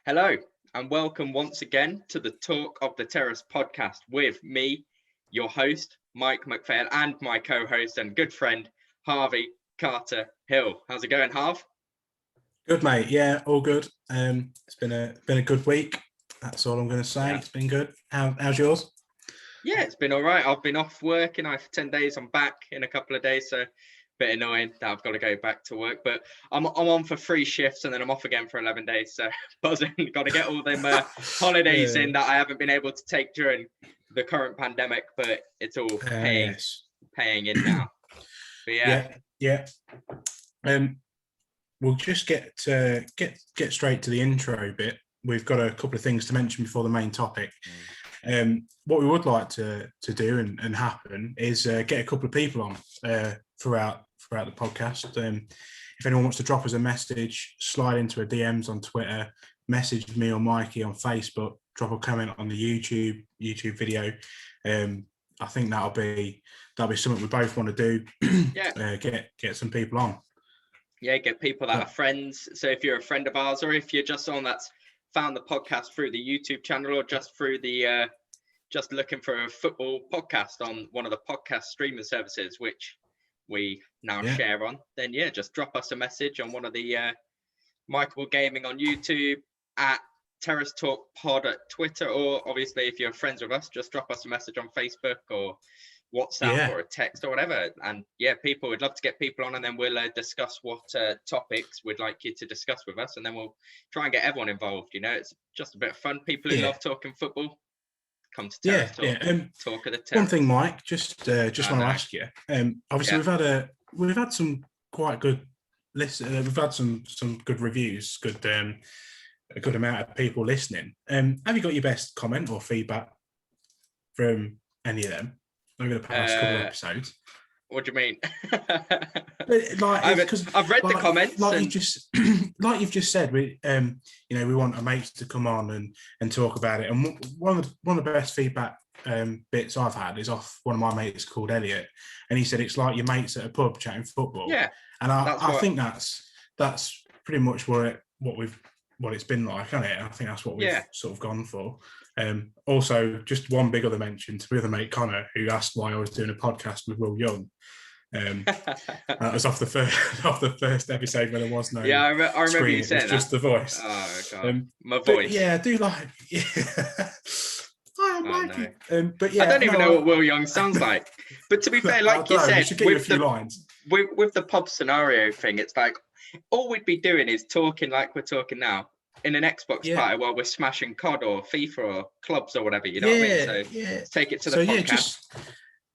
Hello, and welcome once again to the Talk of the Terrace podcast with me, your host, Mike McPhail, and my co-host and good friend, Harvey Carter Hill. How's it going, Harv? Good, mate. Yeah, all good. It's been a good week. That's all I'm going to say. Yeah. It's been good. How's yours? Yeah, it's been all right. I've been off working. For 10 days. I'm back in a couple of days, so a bit annoying that I've got to go back to work. But I'm on for 3 shifts and then I'm off again for 11 days. So buzzing. Got to get all them holidays in that I haven't been able to take during the current pandemic. But it's all paying in now. But yeah. We'll just get straight to the intro bit. We've got a couple of things to mention before the main topic. What we would like to do and happen is get a couple of people on throughout the podcast. If anyone wants to drop us a message, slide into our DMs on Twitter, message me or Mikey on Facebook, drop a comment on the YouTube video. I think that'll be something we both want to do. Yeah. Get some people on. Yeah, get people that are friends. So if you're a friend of ours, or if you're just someone that's found the podcast through the YouTube channel, or just through the just looking for a football podcast on one of the podcast streaming services, which we now share on, then just drop us a message on one of the Mikeable Gaming on YouTube, at Terrace Talk Pod at Twitter, or obviously if you're friends with us, just drop us a message on Facebook or WhatsApp or a text or whatever. And people would love to get people on, and then we'll discuss what topics we'd like you to discuss with us, and then we'll try and get everyone involved. It's just a bit of fun. People who love talking football, come to Terrace Talk of the Terrace. One thing, Mike, just want to ask you. Obviously, we've had some quite good we've had some good reviews, a good amount of people listening. Have you got your best comment or feedback from any of them over the past couple of episodes? What do you mean? I've read the comments. You've just said, we want our mates to come on and talk about it. And one of the best feedback bits I've had is off one of my mates called Elliot, and he said it's like your mates at a pub chatting football. Yeah, and I think that's pretty much what it's been like, hasn't it? I think that's what we've sort of gone for. Also, just one big other mention to my other mate Connor, who asked why I was doing a podcast with Will Young. That was off the first episode when there was no. I remember you saying that. Just the voice. Oh God, my voice. I do like. I like it. But I don't even know what Will Young sounds like. But to be fair, like you said, with the pub scenario thing, it's like all we'd be doing is talking like we're talking now in an Xbox party while we're smashing COD or FIFA or clubs or whatever, you know what I mean? So take it to the podcast.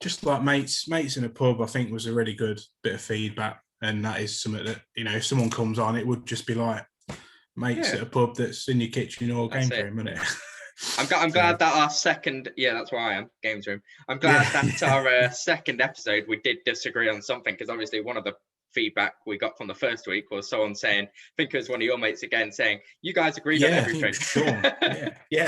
Just like mates in a pub, I think was a really good bit of feedback, and that is something that, if someone comes on, it would just be like mates at a pub that's in your kitchen or game room, isn't it? I'm glad that our second, that's where I am, games room. I'm glad that our second episode we did disagree on something, because obviously one of the feedback we got from the first week was someone saying, I think it was one of your mates again, saying you guys agreed on everything. Sean.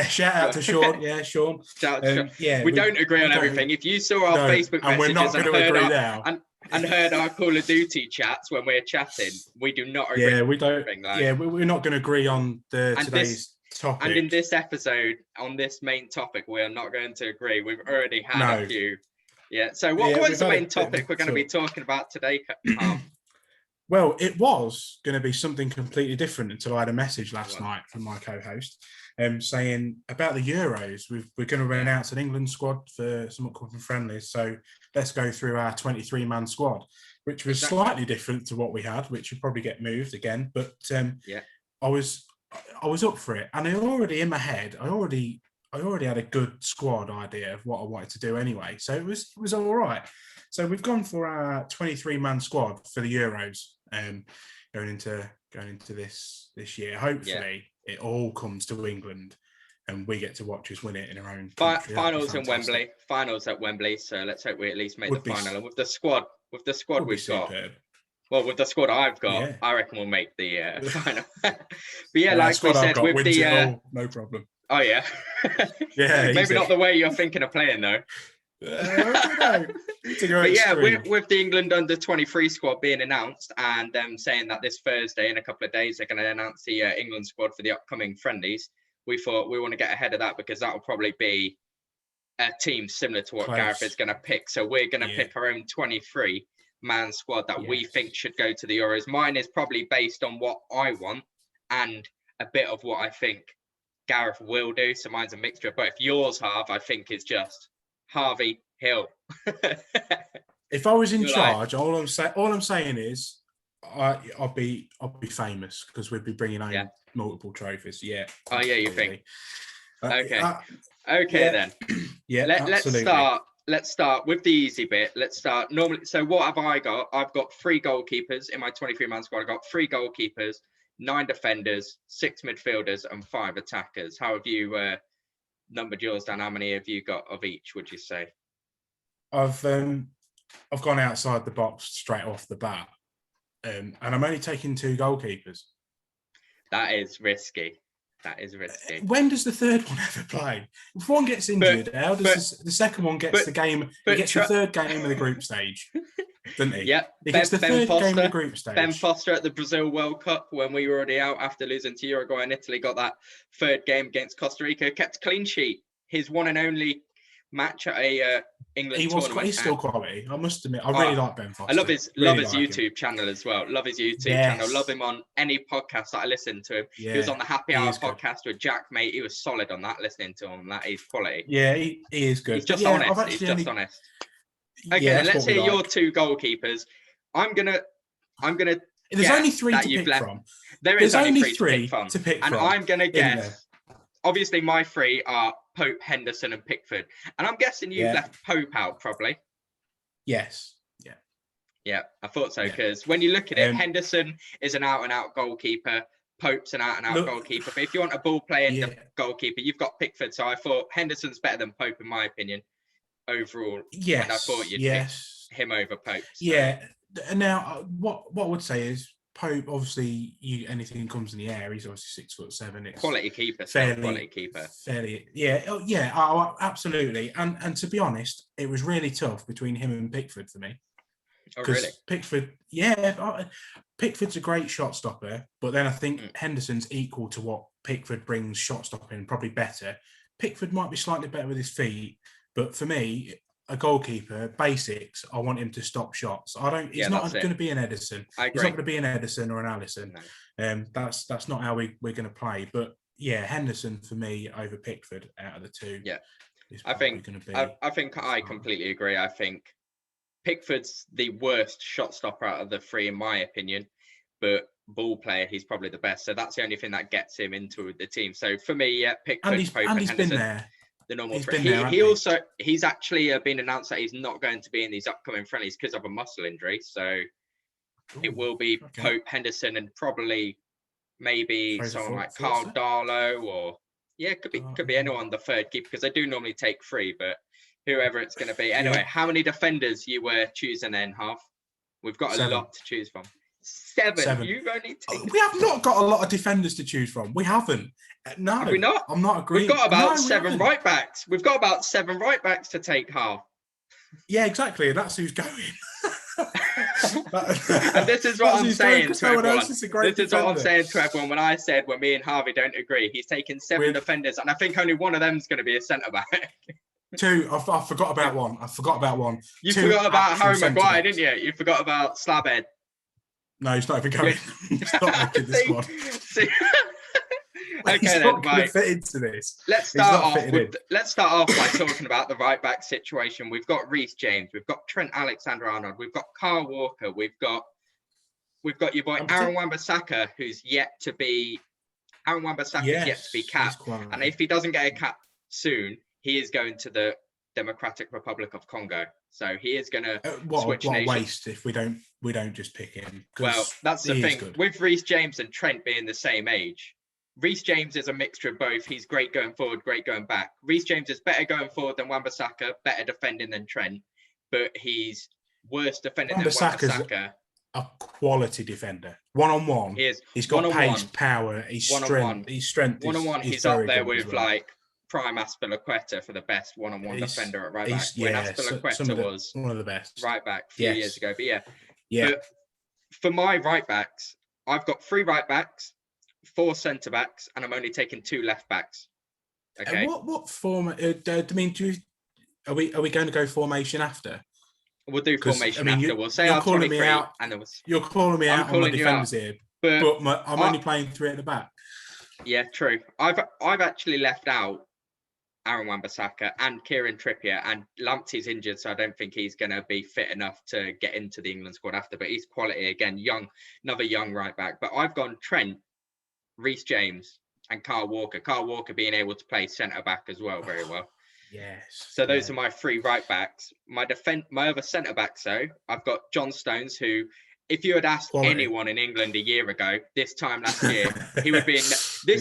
Shout out to Sean. Sean. Shout out to Sean. We don't agree on everything. If you saw our Facebook messages we're not going to agree now. And heard our Call of Duty chats when we're chatting, we do not agree. We don't. We're not going to agree on today's topic. And in this episode, on this main topic, we are not going to agree. We've already had a few. So what's the main topic we're going to be talking about today? Well, it was going to be something completely different until I had a message last night from my co-host saying about the Euros. We're going to announce an England squad for some upcoming friendlies. So let's go through our 23-man squad, which was slightly different to what we had, which would probably get moved again. But I was up for it. And I already in my head, I already had a good squad idea of what I wanted to do anyway. So it was all right. So we've gone for our 23-man squad for the Euros, going into this year. Hopefully it all comes to England and we get to watch us win it in our own country. Finals in Wembley. Finals at Wembley. So let's hope we at least make the final. And with the squad we've got. Well, with the squad I've got, I reckon we'll make the final. But like we said, with the no problem. Oh yeah. Maybe not the way you're thinking of playing though. I don't know. But yeah, with the England under-23 squad being announced and them saying that this Thursday in a couple of days they're going to announce the England squad for the upcoming friendlies, we thought we want to get ahead of that because that will probably be a team similar to what Gareth is going to pick. So we're going to pick our own 23-man squad that we think should go to the Euros. Mine is probably based on what I want and a bit of what I think Gareth will do. So mine's a mixture of both. Yours, Harv, I think is just Harvey Hill. If I was in charge, all I'm saying is I'll be famous because we'd be bringing home multiple trophies. Yeah. Oh yeah, you think? Okay. Okay then. Yeah. Let's start with the easy bit. Let's start normally. So what have I got? I've got 3 goalkeepers in my 23-man squad. I've got 3 goalkeepers, 9 defenders, 6 midfielders, and 5 attackers. How have you numbered yours down? How many have you got of each, would you say? I've gone outside the box straight off the bat, and I'm only taking 2 goalkeepers. That is risky. When does the third one ever play? If one gets injured, how does the second one gets the game? He gets the third game of the group stage, doesn't he? Yep. He gets the third game of the group stage. Ben Foster at the Brazil World Cup when we were already out after losing to Uruguay and Italy got that third game against Costa Rica, kept a clean sheet. His one and only match at a England tournament. He's still quality. I must admit, I really like Ben Foster. I love his YouTube channel as well. Love his YouTube channel. Love him on any podcast that I listen to him. Yeah, he was on the Happy Hour podcast with Jack, mate. He was solid on that. Listening to him, that he's quality. Yeah, he is good. He's just honest. He's just honest. Okay, then let's hear your 2 goalkeepers. I'm gonna. There's only 3 to pick from. There's only 3 to pick from, and I'm gonna guess. Obviously, my 3 are Pope, Henderson, and Pickford. And I'm guessing you've left Pope out, probably. Yes. Yeah. Yeah, I thought so, because when you look at it, Henderson is an out-and-out goalkeeper. Pope's an out-and-out goalkeeper. But if you want a ball-playing goalkeeper, you've got Pickford. So I thought Henderson's better than Pope, in my opinion, overall. Yes. And I thought you'd pick him over Pope. So. Yeah. Now, what I would say is, Pope, obviously, anything comes in the air. He's obviously 6'7". It's quality keeper, absolutely. And to be honest, it was really tough between him and Pickford for me. Oh, really? Pickford's a great shot stopper, but then I think Henderson's equal to what Pickford brings shot stopping, probably better. Pickford might be slightly better with his feet, but for me, a goalkeeper, basics, I want him to stop shots. He's not going to be an Edison. I agree. He's not going to be an Edison or an Allison. No. That's not how we're going to play. But yeah, Henderson for me over Pickford out of the 2. Yeah, I think I completely agree. I think Pickford's the worst shot stopper out of the 3, in my opinion. But ball player, he's probably the best. So that's the only thing that gets him into the team. So for me, Pickford, Pope, and he's Henderson. Been there. The normal he's actually been announced that he's not going to be in these upcoming friendlies because of a muscle injury. So it will be Pope, Henderson, and probably maybe someone like Carl Darlow, or it could be anyone, the third keeper, because I do normally take 3, but whoever it's going to be. Anyway, how many defenders you were choosing then, Half? We've got 7. a lot to choose from. 7. You've only taken. We have not got a lot of defenders to choose from. We haven't. No, have we not? I'm not agreeing. We've got about 7 right backs. We've got about 7 right backs to take, Half. Yeah, exactly. That's who's going. And this is what I'm saying to everyone. This is what I'm saying to everyone. When I said when me and Harvey don't agree, he's taking 7 defenders, and I think only one of them is going to be a centre back. 2. I forgot about one. You forgot about Harry Maguire, didn't you? You forgot about Slabhead. No, he's not even going. He's not making this one. Okay, then, right. Fit into this. Let's start off by talking about the right back situation. We've got Reece James, we've got Trent Alexander-Arnold, we've got Kyle Walker, we've got your boy Aaron Wan-Bissaka, who's yet to be capped. And if he doesn't get a cap soon, he is going to the Democratic Republic of Congo. So he is going to switch nations. What a waste if we don't just pick him. Well, that's the thing. With Reece James and Trent being the same age, Reece James is a mixture of both. He's great going forward, great going back. Reece James is better going forward than Wan-Bissaka, better defending than Trent, but he's worse defending than Wan-Bissaka. A quality defender. One-on-one. He is. He's got pace, power, he's strength. One-on-one, he's up there with like prime Aspilicueta for the best one-on-one defender at right back. When Aspilicueta was one of the best right back a few years ago. But yeah. But for my right backs, I've got 3 right backs, 4 centre backs, and I'm only taking 2 left backs. Okay. What form? Are we going to go formation after? We'll do formation after. We'll say our 23, and then you're calling me out on my defenders here, but I'm only playing 3 at the back. Yeah, true. I've actually left out Aaron Wan-Bissaka and Kieran Trippier, and Lamptey's injured, so I don't think he's going to be fit enough to get into the England squad after. But he's quality again, another young right back. But I've gone Trent, Reece James, and Kyle Walker. Kyle Walker being able to play centre back as well, very well. Yes. So those are my 3 right backs. My other centre backs, though, I've got John Stones, who, if you had asked anyone in England a year ago, this time last year, he would be in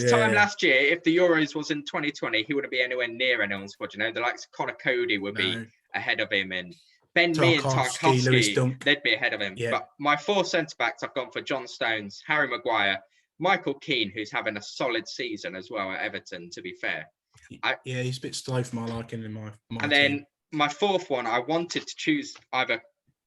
time last year, if the Euros was in 2020, he wouldn't be anywhere near anyone's squad. You know, the likes of Connor Cody would be ahead of him, and Ben Mee and Tarkowski, they'd be ahead of him. Yeah. But my 4 centre backs, I've gone for John Stones, Harry Maguire, Michael Keane, who's having a solid season as well at Everton, to be fair. He's a bit slow for my liking in my and team. Then my 4th one, I wanted to choose either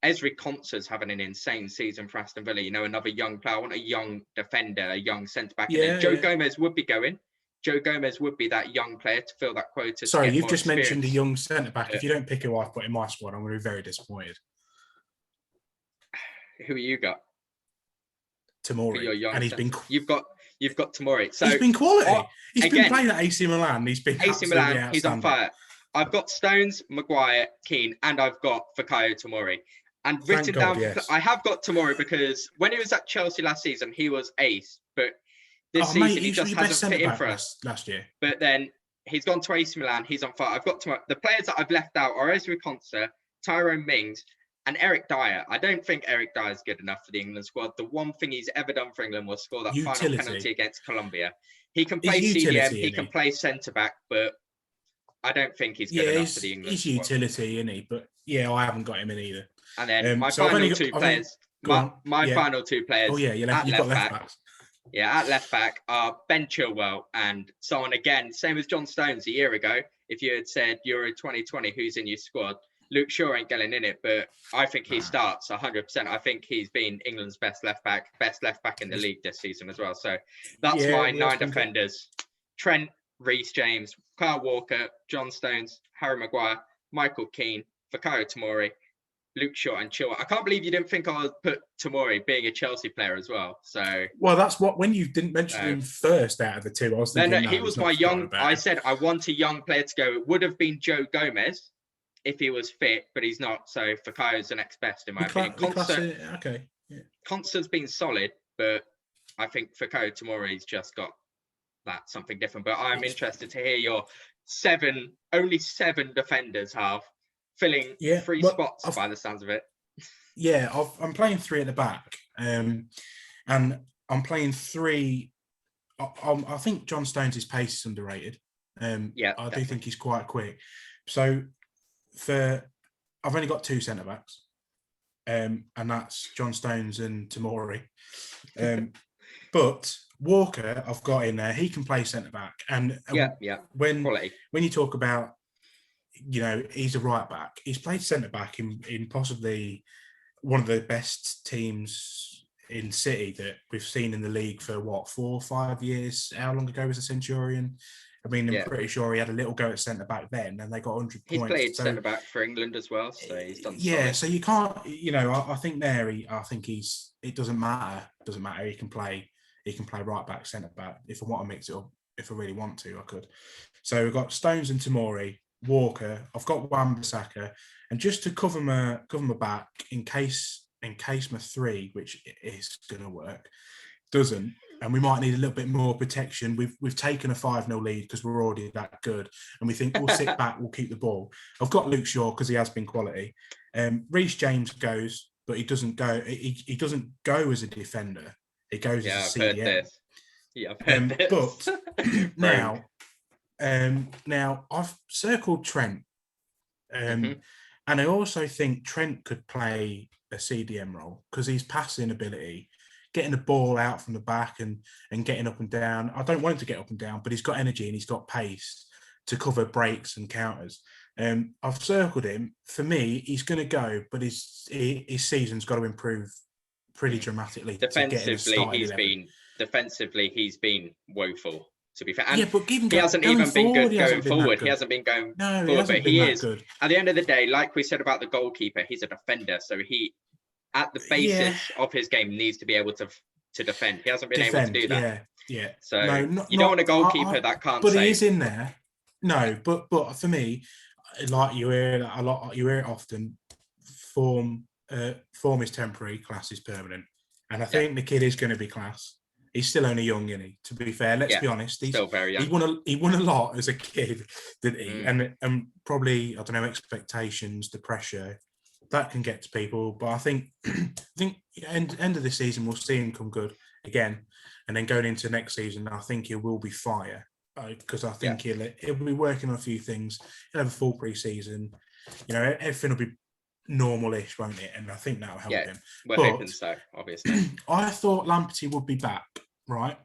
Ezri Konsa's having an insane season for Aston Villa. You know, another young player. I want a young defender, a young centre-back. And then Joe Gomez would be going. Joe Gomez would be that young player to fill that quota. Sorry, you've just mentioned a young centre-back. If you don't pick who I've put in my squad, I'm going to be very disappointed. Who you got? Tomori. And he's been... You've got Tomori. So he's been quality. He's been playing at AC Milan. He's been AC Milan. He's on fire. I've got Stones, Maguire, Keane, and I've got Fikayo Tomori. And written down, I have got Tomori because when he was at Chelsea last season, he was ace. But this season, he just hasn't fit in for us. Last year. But then he's gone to AC Milan. He's on fire. I've got Tomori. The players that I've left out are Ezri Konsa, Tyrone Mings, and Eric Dyer. I don't think Eric Dyer is good enough for the England squad. The one thing he's ever done for England was score that final penalty against Colombia. He can play CDM, he can play centre-back, but I don't think he's good enough for the England squad. He's utility, isn't he? But I haven't got him in either. And then my final 2 players. Oh yeah, you've got left backs. Yeah, at left back are Ben Chilwell and so on again. Same as John Stones a year ago. If you had said Euro 2020, who's in your squad? Luke Shaw ain't getting in it, but I think he starts 100%. I think he's been England's best left back in the league this season as well. So that's my 9 defenders. Trent, Reece James, Kyle Walker, John Stones, Harry Maguire, Michael Keane, Fikayo Tomori, Luke Shaw and Chilwell. I can't believe you didn't think I would put Tomori being a Chelsea player as well. So that's when you didn't mention him first out of the 2, I was thinking. No, he was my young. I said I want a young player to go. It would have been Joe Gomez if he was fit, but he's not. So Fikayo's the next best in my opinion. Consta's been solid, but I think Fikayo Tomori's just got that something different. But I'm interested to hear your only 7 defenders have filling 3 spots by the sounds of it. Yeah, I'm playing 3 at the back, and I'm playing 3. I think John Stones' pace is underrated. I do think he's quite quick. So I've only got 2 centre backs, and that's John Stones and Tomori. But Walker, I've got in there. He can play centre back, and when you talk about, he's a right back. He's played centre back in possibly one of the best teams in City that we've seen in the league for 4 or 5 years. How long ago was the Centurion? I mean, I'm pretty sure he had a little go at centre back then, and they got 100 points. He's played centre back for England as well, so he's done. Yeah, so you can't, I think there, it doesn't matter. It doesn't matter. He can play right back, centre back. If I want to mix it up, if I really want to, I could. So we've got Stones and Tomori, Walker. I've got Wan-Bissaka, and just to cover my back in case my 3, which is going to work, doesn't. And we might need a little bit more protection. We've taken a 5-0 lead because we're already that good. And we think we'll sit back, we'll keep the ball. I've got Luke Shaw because he has been quality. Reece James goes, but he doesn't go. He doesn't go as a defender. He goes as a CDM. I've heard this. But now I've circled Trent. And I also think Trent could play a CDM role because his passing ability, getting the ball out from the back and getting up and down. I don't want him to get up and down, but he's got energy and he's got pace. to cover breaks and counters. I've circled him. For me, he's going to go, but his season's got to improve pretty dramatically. Defensively, he's been woeful. To be fair, and but he hasn't even been good going forward. He hasn't been going forward, but he is. Good. At the end of the day, like we said about the goalkeeper, he's a defender, so he, at the basis of his game, needs to be able to defend. He hasn't been able to do that. Yeah. So you don't want a goalkeeper that can't. But he is in there. No, but for me, like you hear it a lot, you hear it often. Form is temporary, class is permanent, and I think the kid is going to be class. He's still only young, isn't he? To be fair, let's be honest. He's still very young. He won a lot as a kid, didn't he? And probably, I don't know, expectations, the pressure, that can get to people. But I think end of the season, we'll see him come good again. And then going into next season, I think he will be fire. Because I think he'll be working on a few things. He'll have a full pre-season. You know, everything will be normal-ish, won't it? And I think that'll help him. We're hoping so, obviously. I thought Lamptey would be back, right?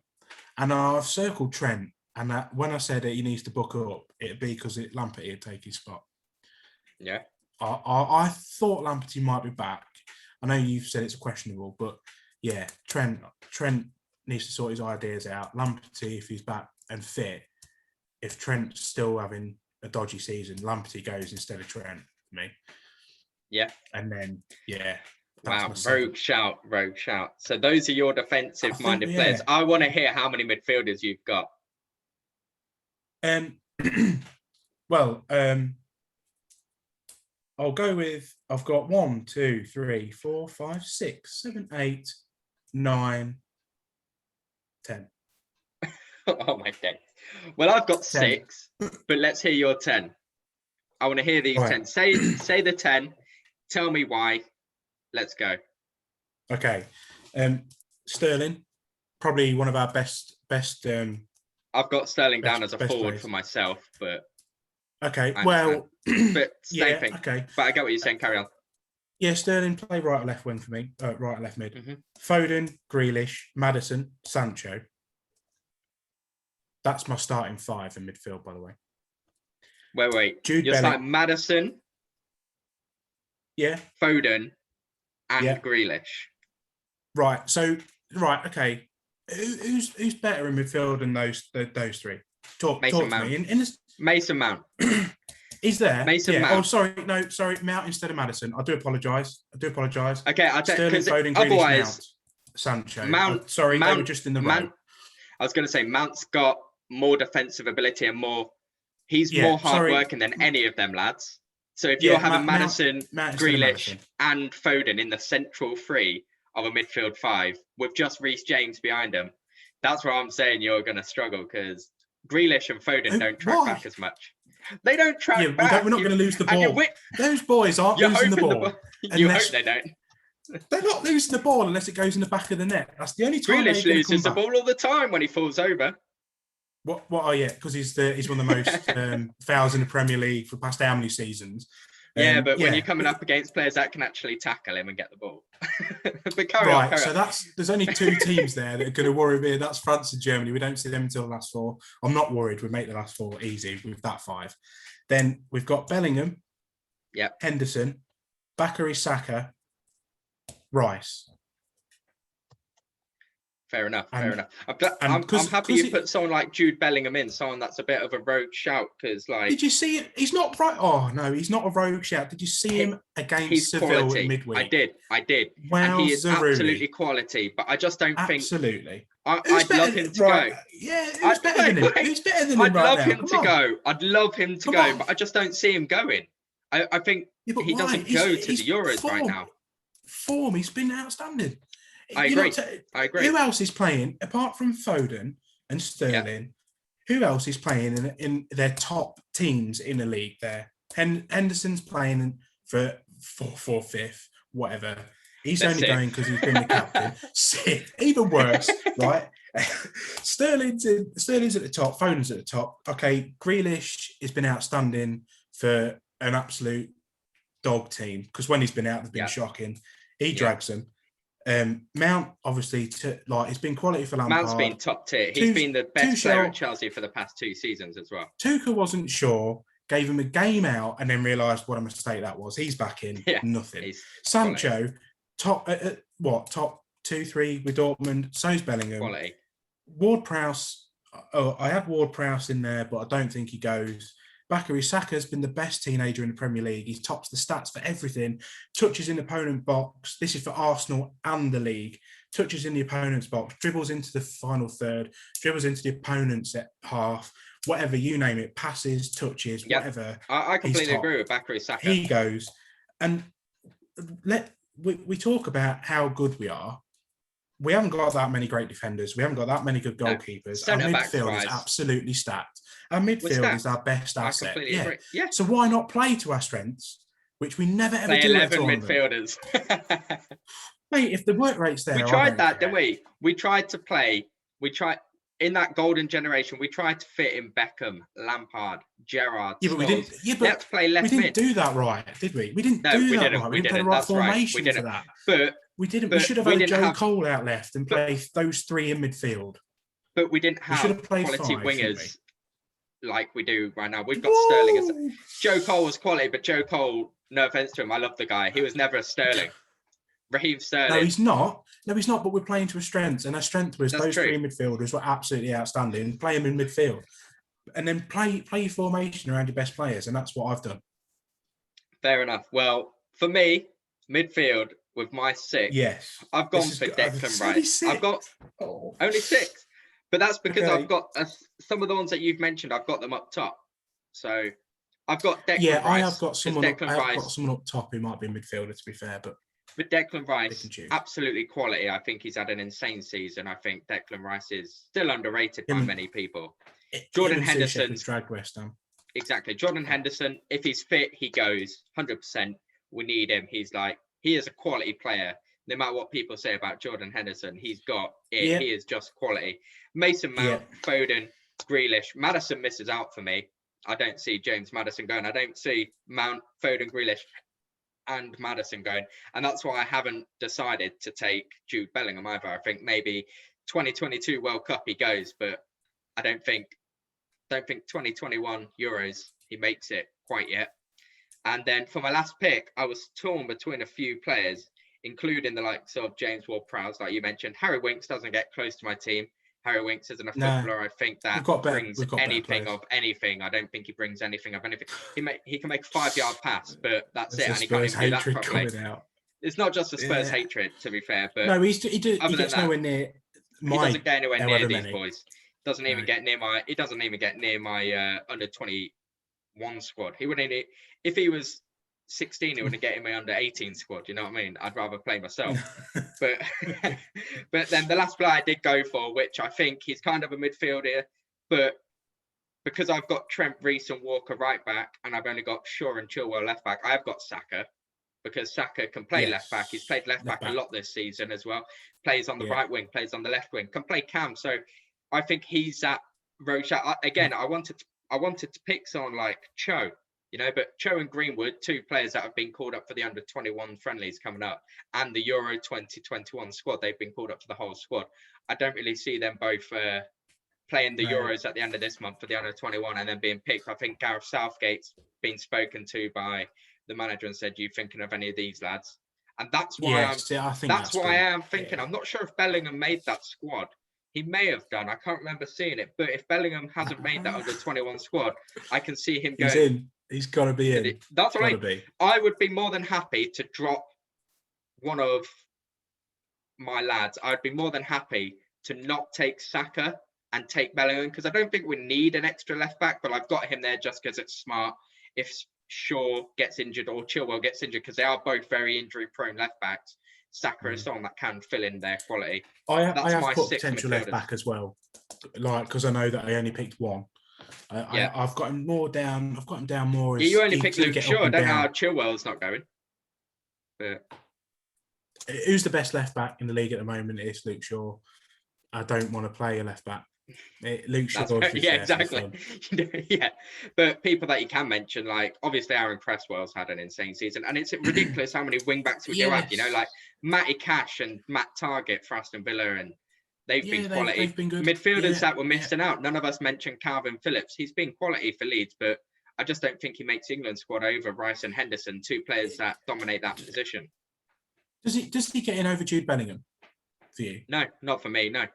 And I've circled Trent. And when I said that he needs to book up, it'd be because Lamptey would take his spot. Yeah. I thought Lamptey might be back. I know you've said it's questionable, but yeah, Trent needs to sort his ideas out. Lamptey, if he's back and fit, if Trent's still having a dodgy season, Lamptey goes instead of Trent for me. Yeah. And then, wow, rogue shout. So those are your defensive-minded players. I want to hear how many midfielders you've got. I'll go with, I've got 1, 2, 3, 4, 5, 6, 7, 8, 9, 10. Oh my days. Well, I've got 10. 6, but let's hear your 10. I want to hear these 10. Say the 10. Tell me why. Let's go. Okay. Sterling, probably one of our best. I've got Sterling down as a forward players for myself, but. Okay. Well. But same thing. Okay. But I get what you're saying. Carry on. Yeah, Sterling play right or left wing for me. Right or left mid. Mm-hmm. Foden, Grealish, Maddison, Sancho. That's my starting 5 in midfield, by the way. Wait. You're starting Maddison. Yeah. Foden and Grealish. Right. So, okay. Who's better in midfield than those three? Talk to me. Mason Mount. He's there. Mason Mount. Oh, sorry. Mount instead of Maddison. I do apologise. Okay, I'll tell you. Sterling, Foden, Grealish, Mount, Sancho. Mount. They were just in the row. I was going to say Mount's got more defensive ability and he's more hard-working than any of them lads. So if you're having Maddison, Grealish and Foden in the central 3 of a midfield 5 with just Reece James behind them, that's where I'm saying you're going to struggle because Grealish and Foden don't track back as much. They don't track back. We're not going to lose the ball. Those boys aren't losing the ball. You hope they don't. They're not losing the ball unless it goes in the back of the net. That's the only time. Grealish loses the ball all the time when he falls over. What? Oh yeah, because he's one of the most fouls in the Premier League for past how many seasons? But when you're coming up against players that can actually tackle him and get the ball. But carry on. So there's only 2 teams there that are going to worry me. That's France and Germany. We don't see them until the last 4. I'm not worried. We make the last 4 easy with that 5. Then we've got Bellingham, Henderson, Bakary Saka, Rice. Fair enough. I'm happy you put someone like Jude Bellingham in, someone that's a bit of a rogue shout. Because, like, did you see it? He's not right. Oh no, he's not a rogue shout. Did you see him against Seville in midweek? I did. Wow, and he is absolutely quality. But I just don't think. Absolutely. I'd love him to go. Yeah, who's better than him? Who's better than him? I'd love him to go. I'd love him to go, but I just don't see him going. I think he doesn't go to the Euros right now. Form, he's been outstanding. I agree. Who else is playing apart from Foden and Sterling? Yeah. Who else is playing in their top teams in the league? There, Henderson's playing for 5th, whatever. He's only going because he's been the captain. Sick. Even worse, right? Sterling's at the top. Foden's at the top. Okay, Grealish has been outstanding for an absolute dog team because when he's been out, they've been shocking. He drags them. Mount, obviously, it's been quality for Lampard. Mount's been top tier. He's been the best player at Chelsea for the past 2 seasons as well. Tuchel wasn't sure, gave him a game out, and then realised what a mistake that was. He's back in, nothing. Sancho, top 2-3 with Dortmund. So's Bellingham. Quality. Ward-Prowse. Oh, I had Ward-Prowse in there, but I don't think he goes. Bakary Saka's been the best teenager in the Premier League. He tops the stats for everything. Touches in the opponent box. This is for Arsenal and the league. Touches in the opponent's box. Dribbles into the final third. Dribbles into the opponent's at half. Whatever, you name it. Passes, touches, whatever. I completely agree with Bakary Saka. He goes. And we talk about how good we are. We haven't got that many great defenders. We haven't got that many good goalkeepers. Our midfield is absolutely stacked. Our midfield is our best asset. Yeah. So why not play to our strengths, which we never ever play do? 11 midfielders. Mate, if the work rate's there, we tried that, didn't we? We tried to play. We tried in that golden generation. We tried to fit in Beckham, Lampard, Gerrard. Yeah, but we didn't. Yeah, but let's play left we didn't do that right, did we? We didn't do that right. We didn't play the right formation for that. But we didn't. We should have had Joe Cole out left and play those 3 in midfield. But we didn't have quality wingers like we do right now. We've got Sterling. Joe Cole was quality, but Joe Cole, no offense to him, I love the guy. He was never a Sterling. Raheem Sterling. No, he's not. But we're playing to a strength, and our strength was those 3 midfielders were absolutely outstanding. Play them in midfield, and then play your formation around your best players, and that's what I've done. Fair enough. Well, for me, midfield with my 6. Yes, I've gone for Declan Rice. I've got only 6. But that's because I've got some of the ones that you've mentioned. I've got them up top. So I've got Declan Rice. Yeah, I have got someone up top who might be a midfielder, to be fair. But Declan Rice, absolutely quality. I think he's had an insane season. I think Declan Rice is still underrated by many people. Jordan Henderson dragged West Ham. Exactly. Jordan Henderson, if he's fit, he goes 100%. We need him. He is a quality player. No matter what people say about Jordan Henderson, he's got it. Yeah. He is just quality. Mason Mount, Foden, Grealish. Maddison misses out for me. I don't see James Maddison going. I don't see Mount, Foden, Grealish and Maddison going. And that's why I haven't decided to take Jude Bellingham either. I think maybe 2022 World Cup he goes, but I don't think 2021 Euros he makes it quite yet. And then for my last pick, I was torn between a few players, including the likes of James Ward-Prowse, like you mentioned. Harry Winks doesn't get close to my team. Harry Winks isn't a footballer. I think that brings anything of anything. I don't think he brings anything of anything. He can make a 5-yard pass, but that's it. And he can't even do that properly. It's not just a Spurs hatred, to be fair. But no, he gets nowhere near. He doesn't get anywhere near these boys. He doesn't even get near my under 21 squad. He wouldn't. If he was 16, he wouldn't get in my under 18 squad. You know what I mean? I'd rather play myself. but then the last player I did go for, which I think he's kind of a midfielder, but because I've got Trent, Reece and Walker right back, and I've only got Shaw and Chilwell left back, I've got Saka, because Saka can play left back. He's played left back a lot this season as well. Plays on the right wing, plays on the left wing, can play cam. So I think he's that road. Again, I wanted to pick someone like Cho. But Cho and Greenwood, 2 players that have been called up for the under-21 friendlies coming up, and the Euro 2021 squad, they've been called up for the whole squad. I don't really see them both playing the Euros at the end of this month for the under-21 and then being picked. I think Gareth Southgate's been spoken to by the manager and said, "You thinking of any of these lads?" And that's why I am thinking. I'm not sure if Bellingham made that squad. He may have done. I can't remember seeing it. But if Bellingham hasn't made that under-21 squad, I can see him going. He's in. He's got to be in. That's what I would be more than happy to drop one of my lads. I'd be more than happy to not take Saka and take Bellingham, because I don't think we need an extra left back, but I've got him there just because it's smart. If Shaw gets injured or Chilwell gets injured, because they are both very injury-prone left backs, Saka is someone that can fill in their quality. I have put potential left back as well, because I know that I only picked one. I've got him more down. I've got him down more. You only picked Luke Shaw. I don't know how Chilwell's not going. But who's the best left back in the league at the moment? Is Luke Shaw. I don't want to play a left back. Luke Shaw. Yeah, exactly. Yeah, but people that you can mention, like obviously Aaron Cresswell's had an insane season, and it's ridiculous how many wing backs we do have. You know, like Matty Cash and Matt Targett for Aston Villa, and they've been quality. They've been good. Midfielders that were missing out. None of us mentioned Calvin Phillips. He's been quality for Leeds, but I just don't think he makes the England squad over Rice and Henderson, two players that dominate that position. Does he get in over Jude Bellingham for you? No, not for me. No.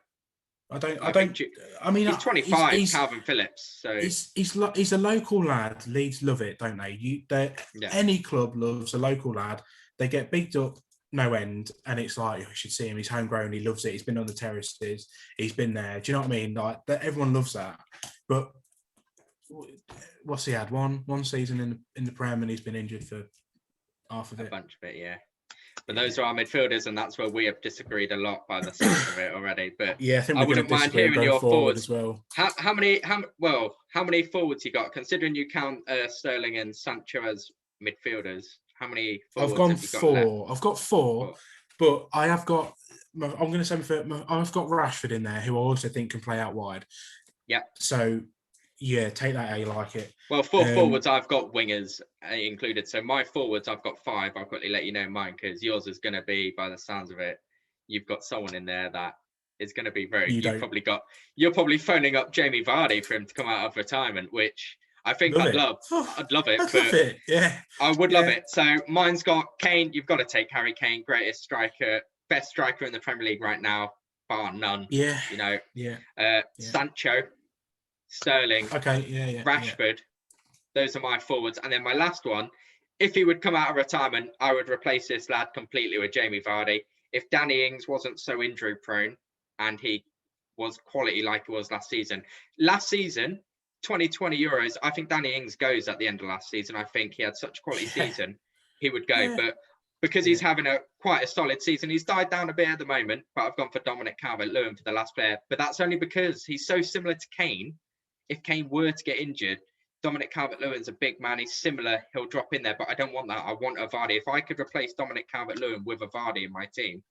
I mean, he's 25, Calvin Phillips. So he's a local lad. Leeds love it, don't they? Any club loves a local lad. They get bigged up no end, and it's like, you should see him. He's homegrown. He loves it. He's been on the terraces. He's been there. Do you know what I mean? Like everyone loves that. But what's he had? One season in the Prem, and he's been injured for half of it. A bunch of it, yeah. But those are our midfielders, and that's where we have disagreed a lot by the sound of it already. But yeah, I think I wouldn't mind hearing your forwards as well. How many forwards you got? Considering you count Sterling and Sancho as midfielders, how many forwards I've got four, but I have got. I'm going to say I've got Rashford in there, who I also think can play out wide. Yeah. So yeah, take that how you like it. Well, forwards, I've got wingers included. So my forwards, I've got 5. I'll quickly let you know mine, because yours is going to be, by the sounds of it, you've got someone in there that is going to be very. You're probably phoning up Jamie Vardy for him to come out of retirement, which I think I'd love. I'd love it. Yeah, I would love it. So mine's got Kane. You've got to take Harry Kane, greatest striker, best striker in the Premier League right now, bar none. Yeah. You know. Yeah. Sancho. Sterling, Rashford, those are my forwards. And then my last one, if he would come out of retirement, I would replace this lad completely with Jamie Vardy. If Danny Ings wasn't so injury prone and he was quality like he was last season. 2020 Euros, I think Danny Ings goes at the end of last season. I think he had such a quality season, he would go. Yeah. But because he's having quite a solid season, he's died down a bit at the moment, but I've gone for Dominic Calvert-Lewin for the last player. But that's only because he's so similar to Kane. If Kane were to get injured, Dominic Calvert-Lewin's a big man. He's similar. He'll drop in there, but I don't want that. I want a Vardy. If I could replace Dominic Calvert-Lewin with a Vardy in my team,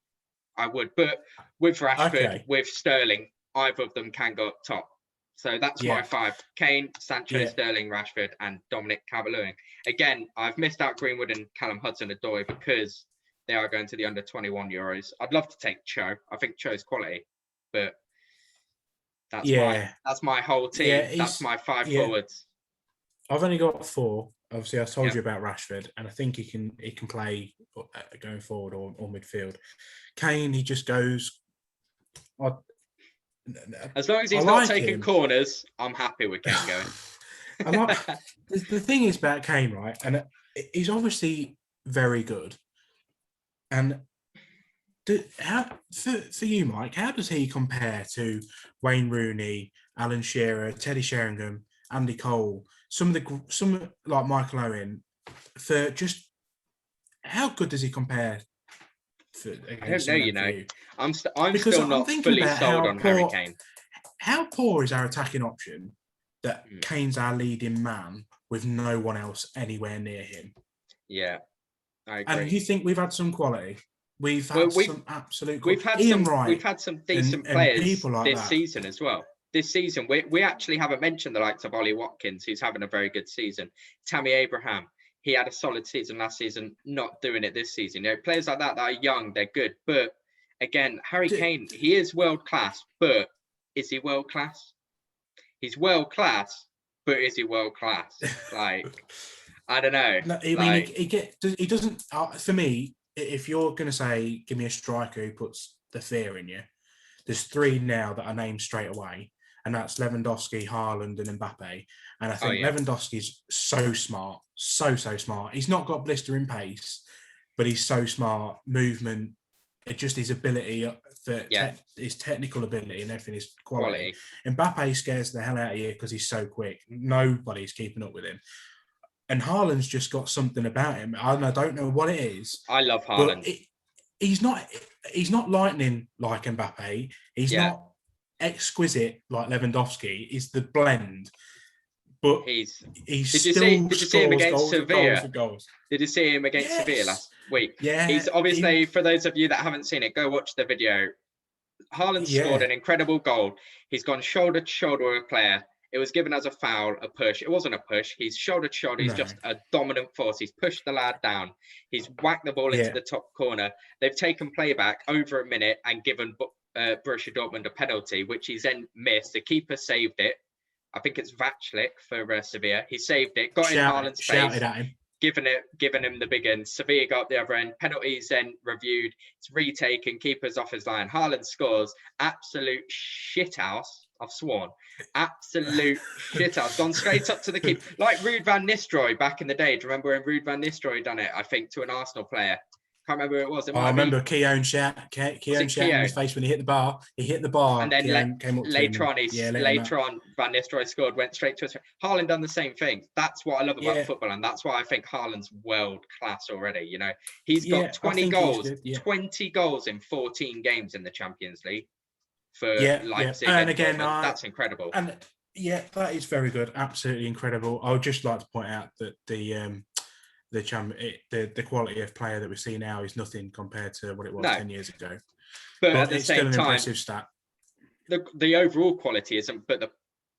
I would. But with Rashford, with Sterling, either of them can go up top. So that's my 5. Kane, Sancho, Sterling, Rashford, and Dominic Calvert-Lewin. Again, I've missed out Greenwood and Callum Hudson-Odoi because they are going to the under-21 Euros. I'd love to take Cho. I think Cho's quality, but that's my whole team. Yeah, that's my 5 forwards. I've only got 4. Obviously, I told you about Rashford, and I think he can play going forward or midfield. Kane, he just goes. As long as he's not taking corners, I'm happy with Kane going. The thing is about Kane, right? And he's obviously very good. And for you, Mike, how does he compare to Wayne Rooney, Alan Shearer, Teddy Sheringham, Andy Cole, some like Michael Owen? For just how good does he compare? I don't know. You know, I'm still not fully sold on Harry Kane. How poor is our attacking option that Kane's our leading man with no one else anywhere near him? Yeah, I agree. And you think we've had some quality? We've had some absolute. We've had some decent players like this season as well. This season, we actually haven't mentioned the likes of Ollie Watkins, who's having a very good season. Tammy Abraham, he had a solid season last season, not doing it this season. You know, players like that are young, they're good. But again, Harry Kane, he is world class, but is he world class? He's world class, but is he world class? Like, I don't know. No, I mean, he doesn't. For me, if you're going to say, give me a striker who puts the fear in you, there's 3 now that I named straight away, and that's Lewandowski, Haaland, and Mbappe. And I think Lewandowski's so smart, so smart. He's not got blistering pace, but he's so smart. Movement, just his ability, his technical ability and everything is quality. Mbappe scares the hell out of you because he's so quick. Nobody's keeping up with him. And Haaland's just got something about him. I don't know what it is. I love Haaland. He's not lightning like Mbappe. He's not exquisite like Lewandowski. He's the blend. But he's did you see him against Sevilla? Did you see him against Sevilla last week? Yeah. He's obviously, for those of you that haven't seen it, go watch the video. Haaland scored an incredible goal. He's gone shoulder to shoulder with a player. It was given as a foul, a push. It wasn't a push. He's shoulder to shoulder. He's just a dominant force. He's pushed the lad down. He's whacked the ball into the top corner. They've taken playback over a minute and given Borussia Dortmund a penalty, which he's then missed. The keeper saved it. I think it's Vaclik for Sevilla. He saved it, got in Haaland's face. Shouted at him. Given him the big end. Sevilla got up the other end. Penalties then reviewed. It's retaken. Keeper's off his line. Haaland scores. Absolute shithouse. I've sworn. Absolute shithouse. Gone straight up to the keeper. Like Ruud van Nistelrooy back in the day. Do you remember when Ruud van Nistelrooy done it? I think to an Arsenal player. Can't remember who it was. I remember Keown shouting in his face when he hit the bar. He hit the bar, and then later on, Van Nistelrooy scored, went straight to his face. Haaland done the same thing. That's what I love about football, and that's why I think Haaland's world class already. You know, he's got 20 goals, 20 goals in 14 games in the Champions League for Leipzig. And again, that's incredible. And that is very good. Absolutely incredible. I would just like to point out that the quality of player that we see now is nothing compared to what it was 10 years ago. But at the it's same still an time, impressive stat. The overall quality isn't, but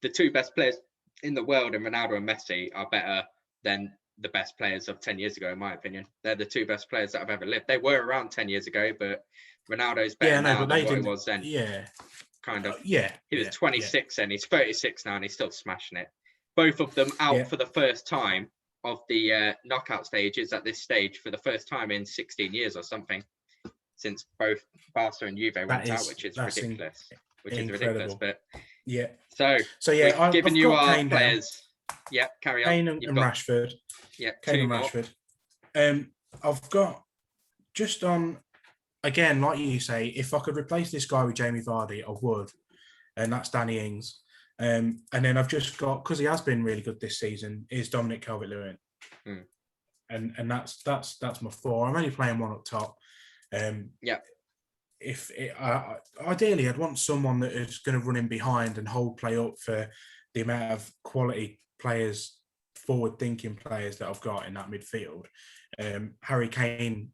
the two best players in the world, in Ronaldo and Messi, are better than the best players of 10 years ago, in my opinion. They're the two best players that have ever lived. They were around 10 years ago, but Ronaldo's better now than what he was then. Yeah. Kind of. He was 26 then. He's 36 now, and he's still smashing it. Both of them out for the first time of the knockout stages at this stage for the first time in 16 years or something, since both Barca and Juve went out, which is ridiculous. But so yeah, we've given you our players. Yeah, carry on. Kane and Rashford. Yeah, Kane and Rashford. I've got just on again, like you say, if I could replace this guy with Jamie Vardy, I would, and that's Danny Ings. And then I've just got, because he has been really good this season, is Dominic Calvert-Lewin. And that's my four. I'm only playing one up top. Ideally, I'd want someone that is going to run in behind and hold play up for the amount of quality players, forward-thinking players that I've got in that midfield. Harry Kane,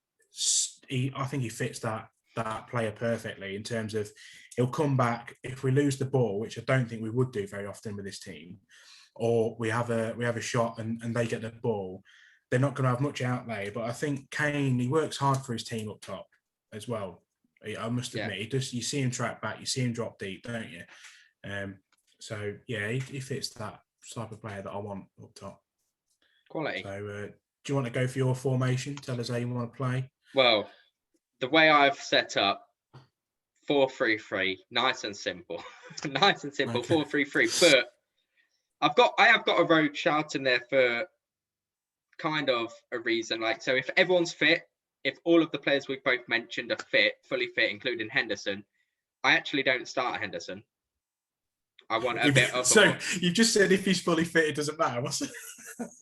I think he fits that player perfectly in terms of he'll come back if we lose the ball, which I don't think we would do very often with this team, or we have a shot and they get the ball. They're not going to have much outlay, but I think Kane, he works hard for his team up top as well. I must admit, you see him track back, you see him drop deep, don't you? He fits that type of player that I want up top. Quality. So, do you want to go for your formation? Tell us how you want to play. Well, the way I've set up 4-3-3, nice and simple, okay. 4-3-3. But I have got a road shout in there for kind of a reason. Like, so if everyone's fit, if all of the players we've both mentioned are fully fit, including Henderson, I actually don't start Henderson. I want a bit of. So you've just said if he's fully fit, it doesn't matter. What's it?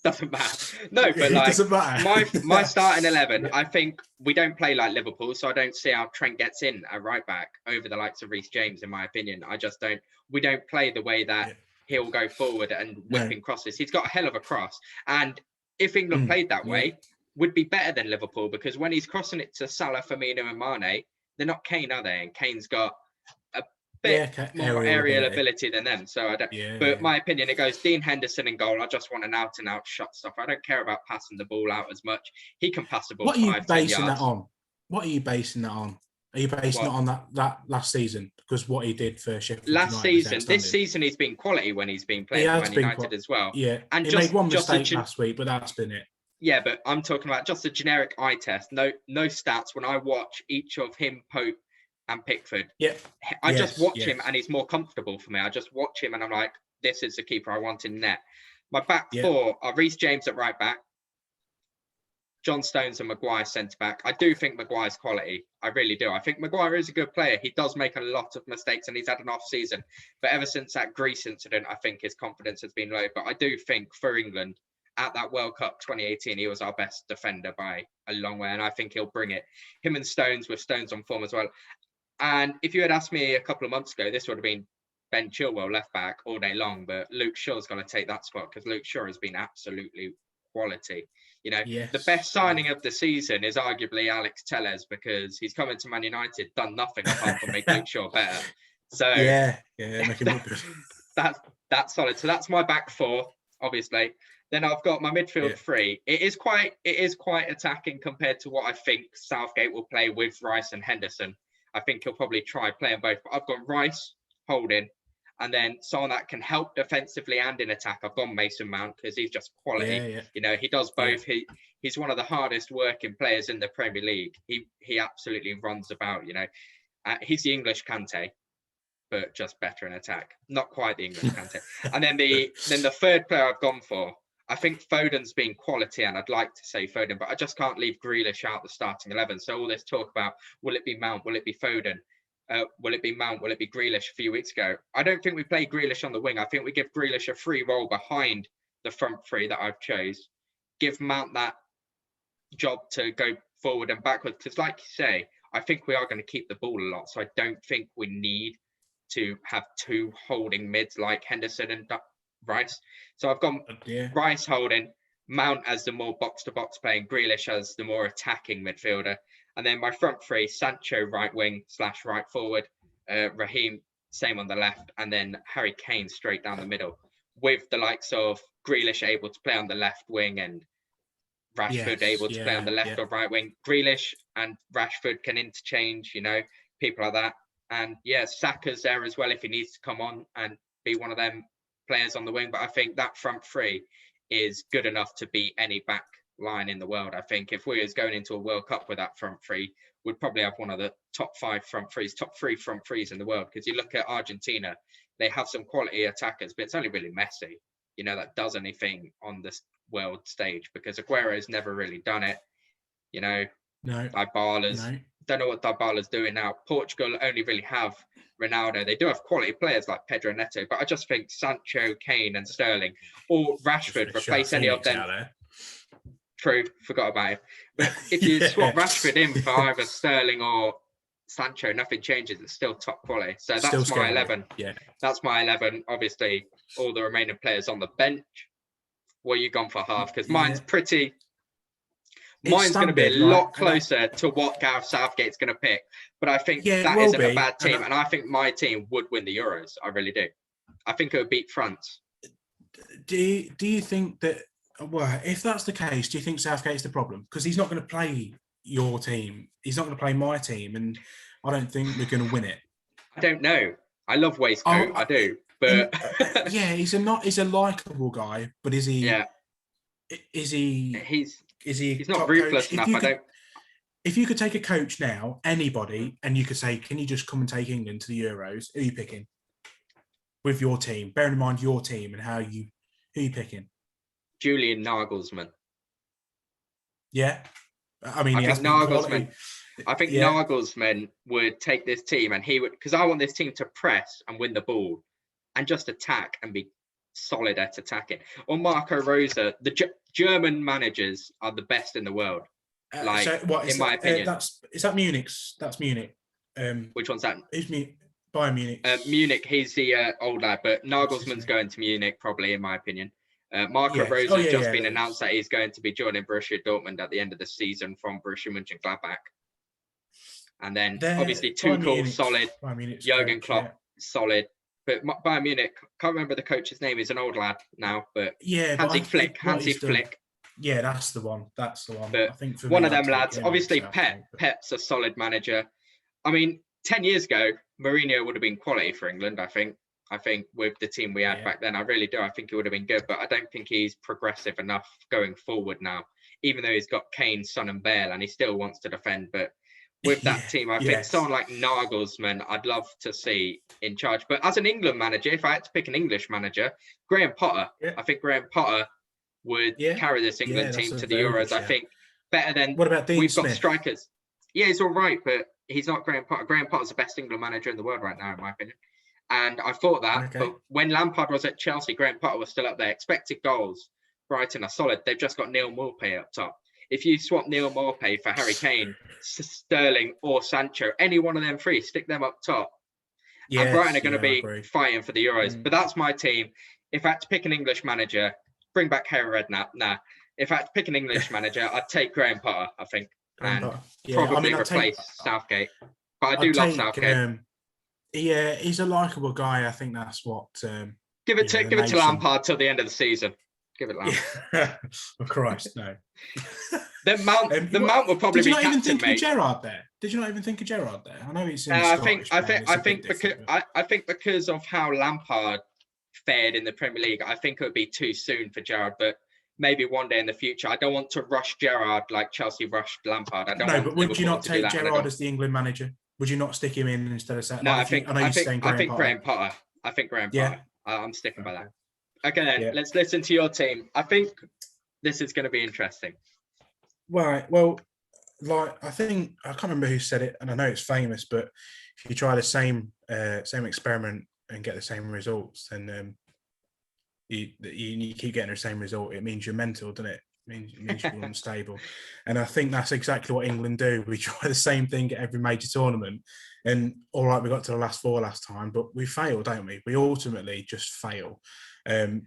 Doesn't matter. No, but it doesn't matter. my starting 11. I think we don't play like Liverpool, so I don't see how Trent gets in at right back over the likes of Reece James. In my opinion, I just don't. We don't play the way that he'll go forward and whipping crosses. He's got a hell of a cross, and if England played that way, would be better than Liverpool, because when he's crossing it to Salah, Firmino, and Mane, they're not Kane, are they? And Kane's got bit more aerial ability than them. So I don't. My opinion, it goes Dean Henderson in goal. I just want an out-and-out shot stopper. I don't care about passing the ball out as much. He can pass the ball. What are you basing that on? What are you basing that on? Are you basing it on that last season? Because what he did for Sheffield last season, this season he's been quality when he's been playing for Man United as well. Yeah, and he made one mistake last week, but that's been it. Yeah, but I'm talking about just a generic eye test. No stats. When I watch each of him, Pope and Pickford, I just watch him and he's more comfortable for me. I just watch him and I'm like, this is the keeper I want in net. My back four are Reece James at right back, John Stones and Maguire centre back. I do think Maguire's quality. I really do. I think Maguire is a good player. He does make a lot of mistakes and he's had an off season. But ever since that Greece incident, I think his confidence has been low. But I do think for England, at that World Cup 2018, he was our best defender by a long way. And I think he'll bring it. Him and Stones, with Stones on form as well. And if you had asked me a couple of months ago, this would have been Ben Chilwell left back all day long. But Luke Shaw's going to take that spot because Luke Shaw has been absolutely quality. You know, Yes. the best signing of the season is arguably Alex Telles, because he's coming to Man United, done nothing apart from make Luke Shaw better. So yeah, make him look good. That's solid. So that's my back four, obviously. Then I've got my midfield three. It is quite attacking compared to what I think Southgate will play with Rice and Henderson. I think he'll probably try playing both. But I've got Rice, Holding, and then someone that can help defensively and in attack. I've gone Mason Mount because he's just quality. Yeah. You know, he does both. He's one of the hardest working players in the Premier League. He absolutely runs about. You know, he's the English Kante, but just better in attack. Not quite the English Kante. And then the third player I've gone for, I think Foden's been quality, and I'd like to say Foden, but I just can't leave Grealish out the starting 11. So all this talk about, will it be Mount, will it be Foden, will it be Mount, will it be Grealish a few weeks ago? I don't think we play Grealish on the wing. I think we give Grealish a free role behind the front three that I've chose. Give Mount that job to go forward and backwards, because like you say, I think we are going to keep the ball a lot. So I don't think we need to have two holding mids like Henderson and Rice. So I've gone Rice holding, Mount as the more box-to-box playing, Grealish as the more attacking midfielder. And then my front three, Sancho right wing / right forward, Raheem same on the left, and then Harry Kane straight down the middle, with the likes of Grealish able to play on the left wing and Rashford able to play on the left or right wing. Grealish and Rashford can interchange, you know, people like that. And Saka's there as well if he needs to come on and be one of them players on the wing. But I think that front three is good enough to beat any back line in the world. I think if we was going into a World Cup with that front three, we'd probably have one of the top three front threes in the world. Because you look at Argentina, they have some quality attackers, but it's only really Messi, you know, that does anything on this world stage, because Aguero's never really done it, you know. Dybala's don't know what Dybala's doing now. Portugal only really have Ronaldo. They do have quality players like Pedro Neto, but I just think Sancho, Kane and Sterling, or Rashford, replace any of them. True, forgot about him. But if you swap Rashford in for either Sterling or Sancho, nothing changes. It's still top quality. So that's my 11. Yeah, that's my 11. Obviously, all the remaining players on the bench. What are you gone for, Half? Because mine's pretty. Mine's going to be a lot closer to what Gareth Southgate's going to pick. But I think that isn't a bad team. And I think my team would win the Euros. I really do. I think it would beat France. Do you think that, well, if that's the case, do you think Southgate's the problem? Because he's not going to play your team. He's not going to play my team. And I don't think we're going to win it. I don't know. I love Waistcoat. I do. But he's a likable guy. But is he? Yeah. Is he? He's not ruthless enough. If you could take a coach now, anybody, and you could say, can you just come and take England to the Euros? Who are you picking with your team? Bearing in mind your team and who are you picking? Julian Nagelsmann. Yeah. I mean, I think Nagelsmann would take this team and he would, because I want this team to press and win the ball and just attack and be solid at attacking. Or Marco Rose. The German managers are the best in the world. In my opinion. Is that Munich's? That's Munich. Which one's that? Who's Bayern Munich? Munich, he's the old lad, but Nagelsmann's going to Munich, probably, in my opinion. Marco Rose has just been announced that he's going to be joining Borussia Dortmund at the end of the season from Borussia Mönchengladbach. And then, obviously, Tuchel, solid. Jurgen Klopp, solid. But Bayern Munich, can't remember the coach's name. He's an old lad now, but Hansi Flick. Yeah, that's the one. But I think for one of them lads. Obviously, Pep's a solid manager. I mean, 10 years ago, Mourinho would have been quality for England, I think. With the team we had back then, I really do. I think he would have been good, but I don't think he's progressive enough going forward now, even though he's got Kane, Son and Bale, and he still wants to defend. But with that team, I think someone like Nagelsmann, I'd love to see in charge. But as an England manager, if I had to pick an English manager, Graham Potter, I think Graham Potter would carry this England team to the Euros. I think better than what about Dean Smith? Got strikers. Yeah, he's all right, but he's not Graham Potter. Graham Potter's the best England manager in the world right now, in my opinion. And I thought that, but when Lampard was at Chelsea, Graham Potter was still up there. Expected goals, Brighton are solid. They've just got Neil Maupay up top. If you swap Neil Maupay for Harry Kane, Sterling or Sancho, any one of them three, stick them up top. And Brighton are going to be fighting for the Euros. But that's my team. If I had to pick an English manager, bring back Harry Redknapp. Nah, if I had to pick an English manager, I'd take Graham Potter, I think, and probably replace Southgate. But I do love Southgate. He's a likable guy. I think that's what. Give it to Lampard till the end of the season. Give it Lampard. Oh Christ, no. The Mount will probably be captain, mate. Did you not even think of Gerrard there? Did you not even think of Gerrard there? I know it's in I think because of how Lampard fared in the Premier League, I think it would be too soon for Gerrard, but maybe one day in the future. I don't want to rush Gerrard like Chelsea rushed Lampard. But would you not take Gerrard as the England manager? Would you not stick him in instead of Southgate? No, I think Graham Potter. I think Graham Potter. I'm sticking by that. Okay, then let's listen to your team. I think this is going to be interesting. Right. Well, I think I can't remember who said it, and I know it's famous, but if you try the same experiment and get the same results, then you keep getting the same result. It means you're mental, doesn't it? It means you're unstable. And I think that's exactly what England do. We try the same thing at every major tournament. And all right, we got to the last four last time, but we fail, don't we? We ultimately just fail. Can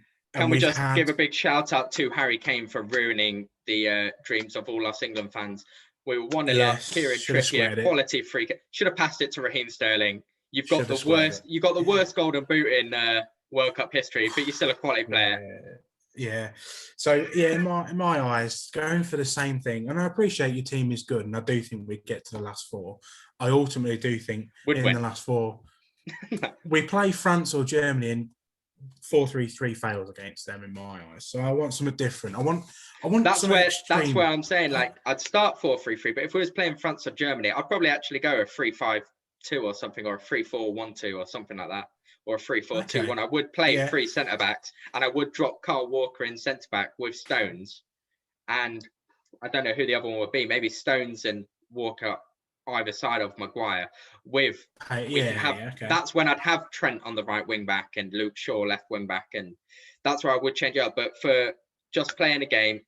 we just give a big shout out to Harry Kane for ruining the dreams of all us England fans? We were 1-0 up, Kieran Trippier, quality free kick. Should have passed it to Raheem Sterling. You've got the worst. You got the worst golden boot in World Cup history, but you're still a quality player. Yeah. So in my eyes, going for the same thing, and I appreciate your team is good, and I do think we'd get to the last four. I ultimately do think the last four, we play France or Germany, and 4-3-3 fails against them in my eyes. So I want something different. I want that's where I'm saying, like, I'd start 4-3-3, but if we was playing France or Germany, I'd probably actually go a 3-5-2 or something, or a 3-4-1-2 or something like that. Or a 3-4-2-1. I would play three centre backs, and I would drop Kyle Walker in centre back with Stones, and I don't know who the other one would be. Maybe Stones and Walker either side of Maguire. That's when I'd have Trent on the right wing back and Luke Shaw left wing back, and that's where I would change it up. But for just playing a game,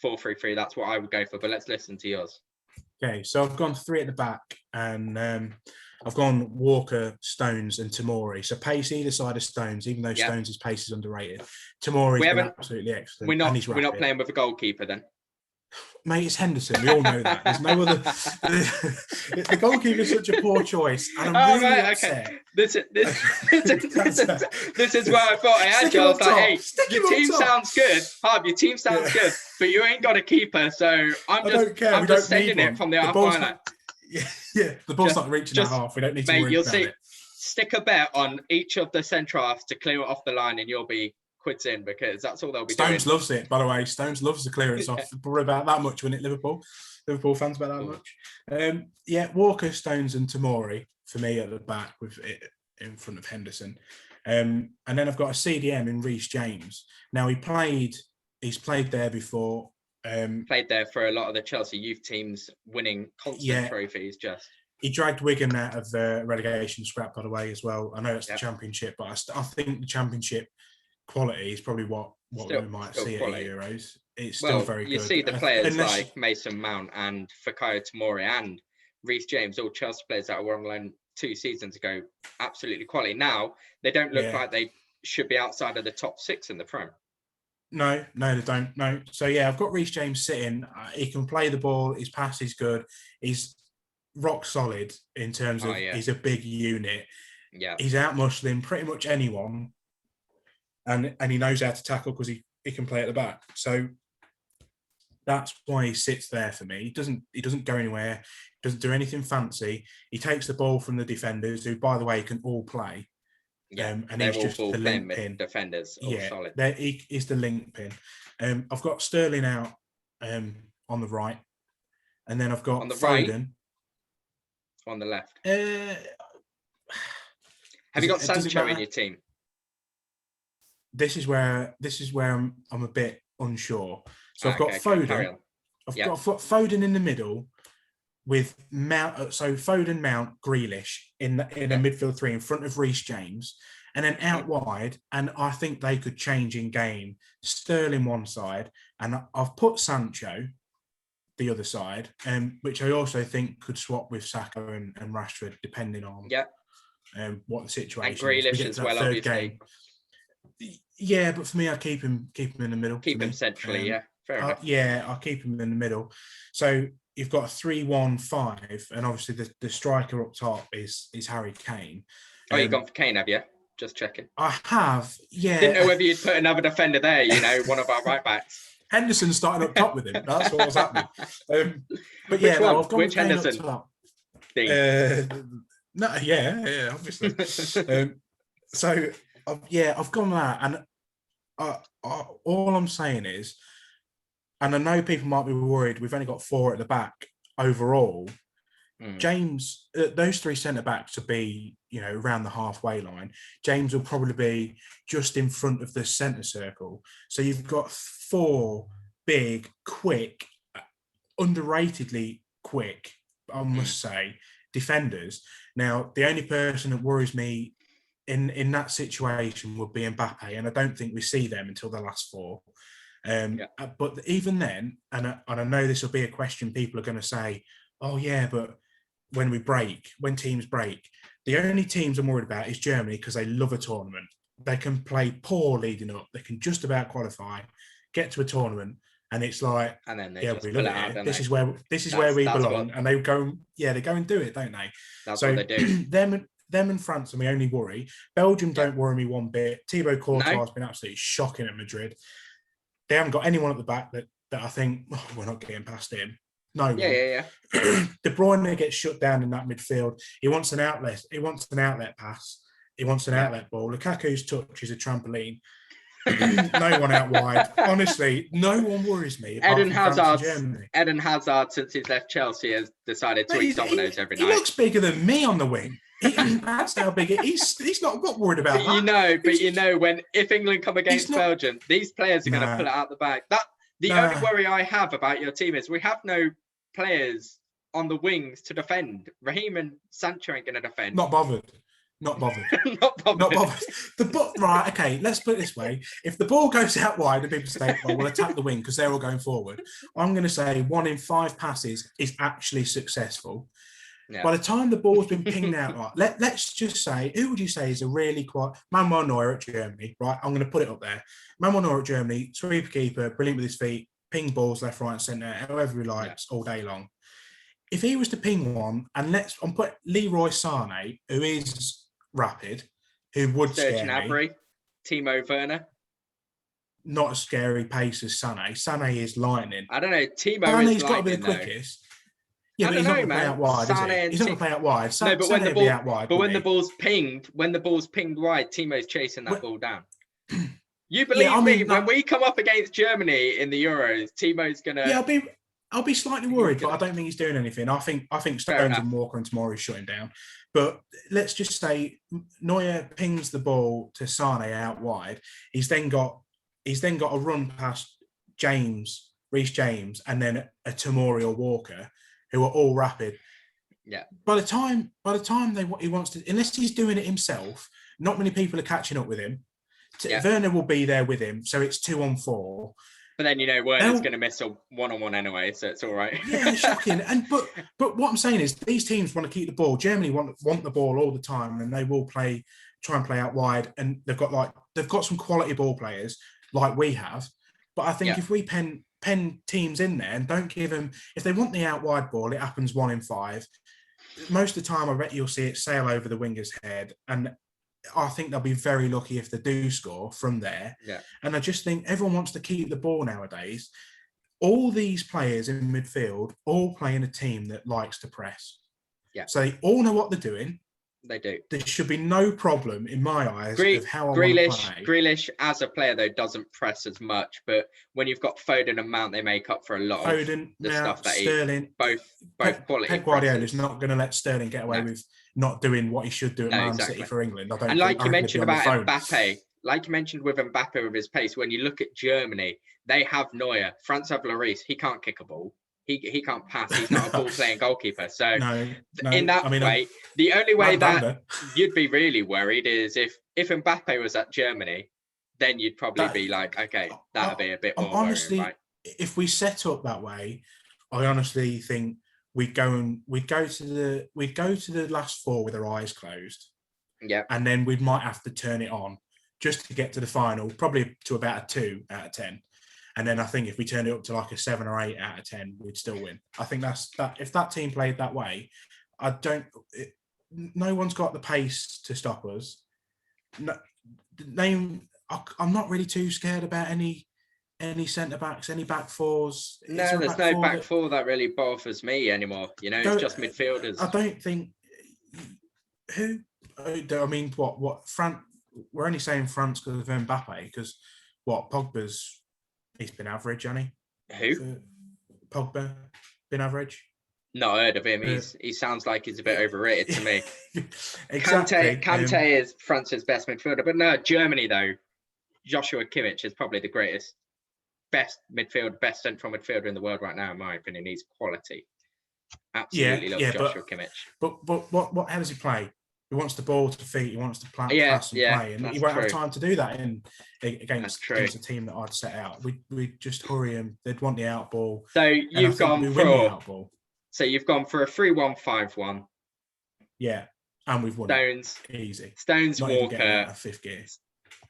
4-3-3, that's what I would go for. But let's listen to yours. Okay, so I've gone three at the back, and I've gone Walker, Stones, and Tomori. So pace either side of Stones, even though Stones' pace is underrated. Tomori's been absolutely excellent. We're not playing with a goalkeeper then. Mate, it's Henderson. We all know that. There's no other. The goalkeeper is such a poor choice, and I'm really upset. Okay. This is where I thought I had you. I was like, hey, your team sounds good. Harv, your team sounds good, but you ain't got a keeper, so I'm just sending it from the half-line. Yeah, the ball's not reaching that half. We don't need to worry about it. Stick a bet on each of the centre halves to clear it off the line, and you'll be quids in, because that's all they'll be doing. Stones loves it, by the way. Stones loves the clearance off. Probably about that much, when it Liverpool fans about that much. Walker, Stones, and Tomori for me at the back, with it in front of Henderson. And then I've got a CDM in Reece James. Now he's played there before. Played there for a lot of the Chelsea youth teams, winning constant trophies. He dragged Wigan out of the relegation scrap, by the way, as well. I know it's the Championship, but I think the Championship quality is probably what we might see quality at Euros. It's still very good. You see the players like Mason Mount and Fikayo Tomori and Reece James, all Chelsea players that were on loan 2 seasons ago, absolutely quality. Now they don't look like they should be outside of the top 6 in the Prem. No, they don't. No. So, I've got Reece James sitting. He can play the ball. His pass is good. He's rock solid in terms of he's a big unit. Yeah. He's out-muscling pretty much anyone. And he knows how to tackle, because he can play at the back. So that's why he sits there for me. He doesn't go anywhere. He doesn't do anything fancy. He takes the ball from the defenders, who, by the way, can all play. Yeah, and he's just the link pin. Defenders, all solid. He is the link pin. I've got Sterling out on the right, and then I've got Foden on the left. Have you got Sancho in your team? This is where I'm a bit unsure. So I've got Foden. I've got Foden in the middle, with Mount. So Foden, Mount, Grealish in a midfield three in front of Reece James, and then out wide. And I think they could change in game. Sterling one side, and I've put Sancho the other side, which I also think could swap with Saka and Rashford, depending on what the situation is. And Grealish as well, obviously. Yeah, but for me, I keep him in the middle. Keep him centrally, Fair enough. Yeah, I'll keep him in the middle. So you've got a 3-1-5, and obviously the striker up top is Harry Kane. Oh, you've gone for Kane, have you? Just checking. I have, yeah. Didn't know whether you'd put another defender there, one of our right backs. Henderson starting up top with him. That's what was happening. But Which one? I've gone Which with Kane Henderson? up top. No, yeah, obviously. I've gone that, and all I'm saying is, and I know people might be worried, we've only got 4 at the back overall. James, those 3 centre backs will be, around the halfway line. James will probably be just in front of the centre circle. So you've got 4 big, quick, underratedly quick, I must say, defenders. Now, the only person that worries me in that situation would be Mbappe, and I don't think we see them until the last 4. But even then, and I know this will be a question people are going to say, oh yeah, but when teams break, the only teams I'm worried about is Germany, because they love a tournament. They can play poor leading up. They can just about qualify, get to a tournament, and it's like, and then we love it here. This is where we belong. And they go and do it, don't they? That's what they do. Them and France are my only worry. Belgium don't worry me one bit. Thibaut Courtois has been absolutely shocking at Madrid. They haven't got anyone at the back that I think, we're not getting past him. No one. Yeah. De Bruyne gets shut down in that midfield. He wants an outlet. He wants an outlet pass. He wants an outlet ball. Lukaku's touch is a trampoline. No one out wide. Honestly, no one worries me. Eden Hazard, since he's left Chelsea, has decided to eat Domino's every night. He looks bigger than me on the wing. That's how big he's not got worried about that. If England come against Belgium, these players are going to pull it out the bag. The only worry I have about your team is we have no players on the wings to defend. Raheem and Sancho ain't going to defend. Not bothered. Not bothered. Right, okay, let's put it this way. If the ball goes out wide and people say, well, we'll attack the wing because they're all going forward, I'm going to say 1 in 5 passes is actually successful. Yeah. By the time the ball's been pinged out, let's just say, who would you say is a really quite... Manuel Neuer at Germany, right? I'm going to put it up there. Manuel Neuer at Germany, sweeper keeper, brilliant with his feet, ping balls left, right and centre, however he likes, all day long. If he was to ping one, and I'm put Leroy Sané, who is rapid, who would scare me. Timo Werner. Not a scary pace as Sané. Sané is lightning. I don't know. Sané's got to be the quickest. Yeah, but he's not going to play out wide, is he? He's not going to play out wide. No, but when the ball's pinged wide, Timo's chasing that ball down. You believe me? When we come up against Germany in the Euros, Timo's gonna. Yeah, I'll be slightly worried, but I don't think he's doing anything. I think Stones and Walker and Tomori shut him down. But let's just say Neuer pings the ball to Sané out wide. He's then got a run past Reece James, and then a Tomori or Walker, who are all rapid. Yeah. By the time he wants to, unless he's doing it himself, not many people are catching up with him. Werner will be there with him, so it's 2-on-4. But then Werner's going to miss a 1-on-1 anyway, so it's all right. Yeah, shocking. But what I'm saying is these teams want to keep the ball. Germany want the ball all the time, and they will try and play out wide. And they've got some quality ball players like we have. But I think if we pen teams in there and don't give them, if they want the out wide ball, it happens 1 in 5. Most of the time, I bet you'll see it sail over the winger's head, and I think they'll be very lucky if they do score from there. Yeah. And I just think everyone wants to keep the ball nowadays. All these players in midfield all play in a team that likes to press. Yeah. So they all know what they're doing. They do. There should be no problem in my eyes of how I want to play. Grealish as a player though doesn't press as much, but when you've got Foden and Mount, they make up for a lot of the stuff that Sterling, both quality. Pep Guardiola is not going to let Sterling get away with not doing what he should do at Man City for England. And like you mentioned about Mbappe, like you mentioned with Mbappe with his pace, when you look at Germany, they have Neuer. France have Lloris. He can't kick a ball. He can't pass. He's not a ball-playing goalkeeper. So in that way, the only way that you'd be really worried is if Mbappe was at Germany, then you'd probably be like, okay, that'd be a bit more honestly, worrying, right? If we set up that way, I honestly think we'd go to the last 4 with our eyes closed. Yeah. And then we might have to turn it on just to get to the final, probably to about a 2 out of 10. And then I think if we turned it up to like a 7 or 8 out of 10, we'd still win. I think that's that. If that team played that way, no one's got the pace to stop us. No, I'm not really too scared about any centre backs, any back fours. No, there's no back four that really bothers me anymore. It's just midfielders. I don't think who. I mean, what? We're only saying France because of Mbappe. Because he's been average, hasn't he? Who? Pogba been average. Not heard of him. He sounds like he's a bit overrated to me. Exactly. Kante is France's best midfielder, but no, Germany though. Joshua Kimmich is probably the best central midfielder in the world right now, in my opinion. He's quality. Absolutely love Joshua Kimmich. But what? How does he play? He wants the ball to feet. He wants to pass and play, and he won't have time to do that against a team that I'd set out. We just hurry him. They'd want the out ball. So you've gone for a 3-1-5-1. Yeah, and we've won. Stones easy. Stones, not Walker, a fifth gear.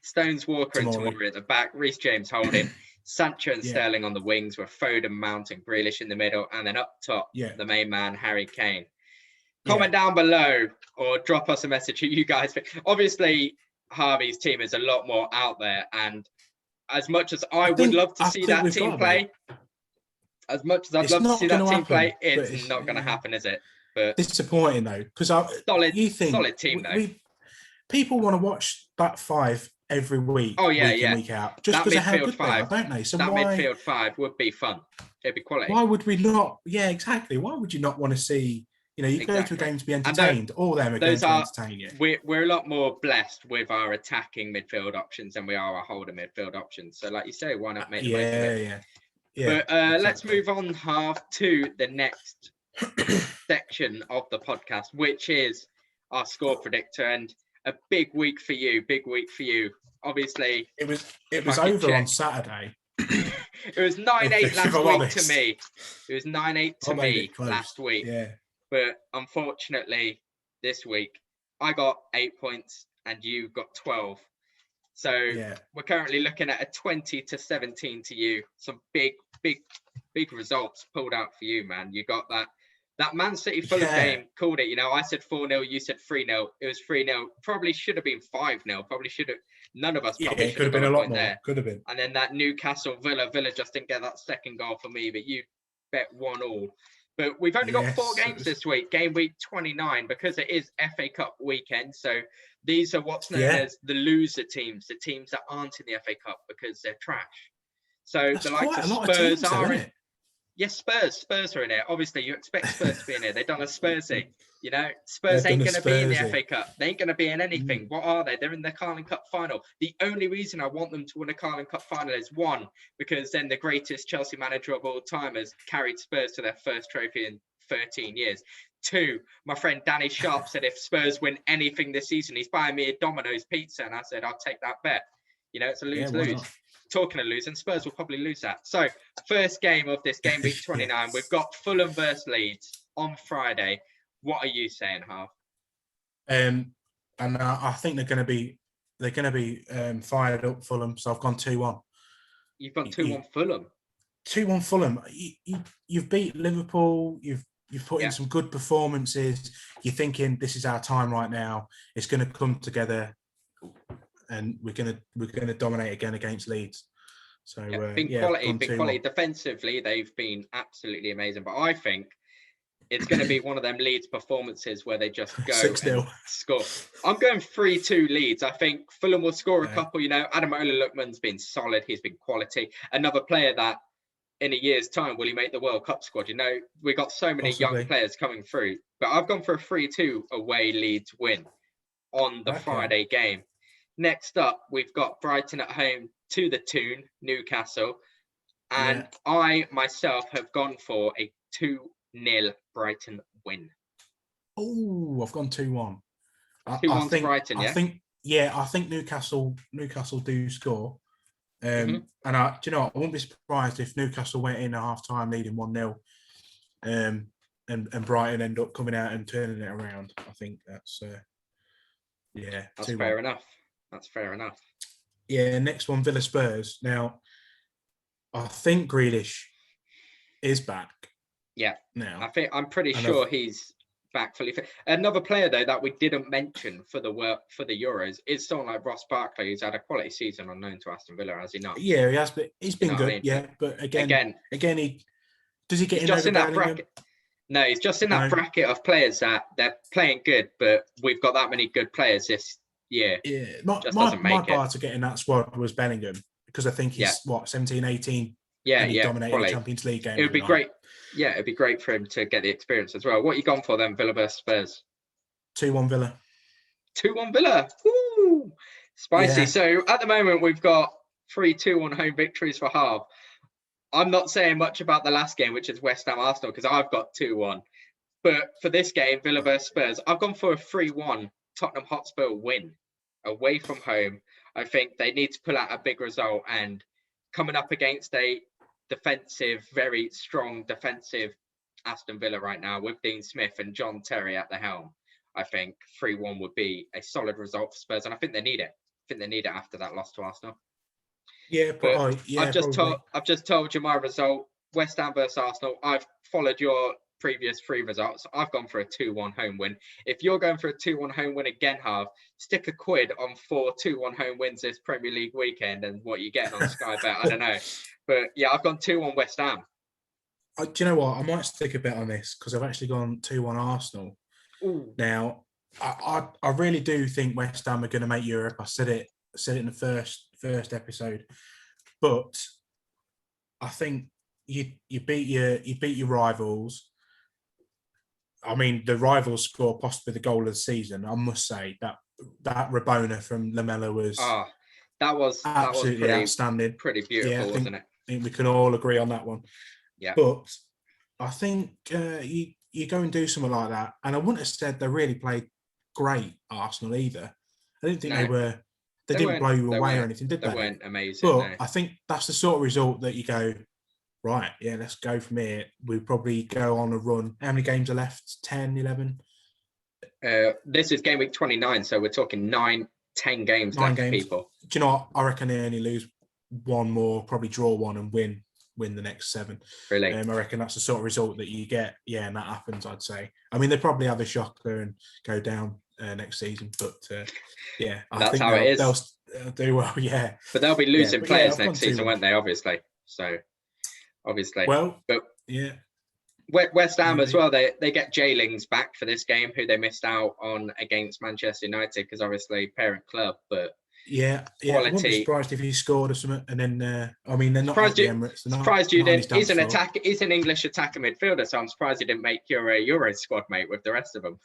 Stones, Walker, and Tamori at the back. Reece James holding. Sancho and Sterling on the wings, with Foden, Mount, and Grealish in the middle, and then up top, the main man, Harry Kane. Comment down below or drop us a message who you guys think. Obviously, Harvey's team is a lot more out there, and as much as I would love to see that team play, it's not going to happen, is it? But disappointing though, because solid team though. People want to watch that five every week. Oh yeah, week in, week out, just because of how good they are, don't they? So midfield five would be fun. It'd be quality. Why would we not? Yeah, exactly. Why would you not want to see? You go to a game to be entertained. All them are going to entertain you. We're a lot more blessed with our attacking midfield options than we are our holding midfield options. So, like you say, why not make the most of it? Yeah. But exactly. Let's move on to the next section of the podcast, which is our score predictor, and a big week for you. Obviously, it was over on Saturday. It was 9-8 last week to me. It was 9-8 to me last week. Yeah. But unfortunately, this week, I got 8 points and you got 12. So we're currently looking at a 20-17 to you. Some big results pulled out for you, man. You got that Man City Fulham game, called it. I said 4-0, you said 3-0. It was 3-0. Probably should have been 5-0. Probably should have. None of us probably should have been a lot more there. Could have been. And then that Newcastle Villa just didn't get that second goal for me, but you bet 1-1. But we've only got 4 games this week, game week 29, because it is FA Cup weekend. So these are what's known as the loser teams, the teams that aren't in the FA Cup because they're trash. So the likes of Spurs are in it. Yes, Spurs are in it. Obviously, you expect Spurs to be in it. They've done a Spursy. Spurs ain't going to be in the FA Cup. They ain't going to be in anything. What are they? They're in the Carling Cup final. The only reason I want them to win a Carling Cup final is, 1, because then the greatest Chelsea manager of all time has carried Spurs to their first trophy in 13 years. 2, my friend Danny Sharp said if Spurs win anything this season, he's buying me a Domino's pizza. And I said, I'll take that bet. It's a lose-lose. Talking of losing, Spurs will probably lose that. So, first game of this game week 29, we've got Fulham versus Leeds on Friday. What are you saying, Harv? And I think they're going to be fired up, Fulham. So I've gone 2-1. You've gone 2-1 Fulham. 2-1 Fulham. You've beat Liverpool. You've put in some good performances. You're thinking this is our time right now. It's going to come together, and we're going to dominate again against Leeds. So big quality. Defensively, they've been absolutely amazing. But I think it's going to be one of them Leeds performances where they just go 6-0 and score. I'm going 3-2 Leeds. I think Fulham will score a couple. Adam Lookman's been solid. He's been quality. Another player that in a year's time, will he make the World Cup squad? We got so many young players coming through. But I've gone for a 3-2 away Leeds win on the Friday game. Next up, we've got Brighton at home to the Toon, Newcastle. And I, myself, have gone for a 2-0 Brighton win. Oh, I've gone 2-1. 2-1 to Brighton, I think Newcastle do score. And I wouldn't be surprised if Newcastle went in at half-time leading 1-0 and Brighton end up coming out and turning it around. I think that's fair enough. That's fair enough. Yeah, next one, Villa Spurs. Now, I think Grealish is back. Yeah. Now. I'm pretty sure he's back fully fit. Another player though that we didn't mention for the Euros is someone like Ross Barclay, who's had a quality season on loan to Aston Villa, has he not? Yeah, he has, but he's been good. I mean? Yeah, but again, does he get in over that bracket? No, he's just in that bracket of players that they're playing good, but we've got that many good players this year. Yeah, my bar to get in that squad was Bellingham, because I think he's 17, 18. Yeah, and he dominated the Champions League game. It would be great. Yeah, it'd be great for him to get the experience as well. What you gone for then, Villa versus Spurs? 2-1 Villa. 2-1 Villa. Woo! Spicy. Yeah. So at the moment we've got 3-2 home victories for Harvey. I'm not saying much about the last game, which is West Ham Arsenal, because I've got 2-1. But for this game, Villa versus Spurs, I've gone for a 3-1 Tottenham Hotspur win away from home. I think they need to pull out a big result, and coming up against a very strong defensive Aston Villa right now with Dean Smith and John Terry at the helm, I think 3-1 would be a solid result for Spurs, and I think they need it. I think they need it after that loss to Arsenal. Yeah, but I've just told you my result. West Ham versus Arsenal. I've followed your previous 3 results. I've gone for a 2-1 home win. If you're going for a 2-1 home win again, Harv, stick a quid on 4 2-1 home wins this Premier League weekend and what you're getting on Sky Bet. I don't know. But yeah, I've gone 2-1 West Ham. Do you know what? I might stick a bet on this because I've actually gone 2-1 Arsenal. Ooh. Now, I really do think West Ham are going to make Europe. I said it in the first episode, but I think you beat your rivals. I mean, the rivals score possibly the goal of the season. I must say that Rabona from Lamela was absolutely outstanding. Pretty beautiful, wasn't it? I think we can all agree on that one. Yeah. But I think you go and do something like that, and I wouldn't have said they really played great, Arsenal, either. I didn't think they didn't blow you away or anything, did they? They weren't amazing. But I think that's the sort of result that you go, right, yeah, let's go from here. We probably go on a run. How many games are left? 10, 11? This is game week 29, so we're talking 9-10 games left, people. Do you know what? I reckon they only lose one more, probably draw one and win the next 7. Really? I reckon that's the sort of result that you get. Yeah, and that happens, I'd say. I mean, they probably have a shocker and go down next season, but yeah, I think how it is. They'll do well, yeah. But they'll be losing players next season, won't they? Obviously. So, obviously. Well, but yeah. West Ham as well. They get Jailings back for this game, who they missed out on against Manchester United because obviously parent club, but. Yeah, I wouldn't be surprised if he scored or something. And then, I mean, they're not at the Emirates. Surprised you didn't. He's an English attacker midfielder, so I'm surprised he didn't make your Euro squad mate with the rest of them.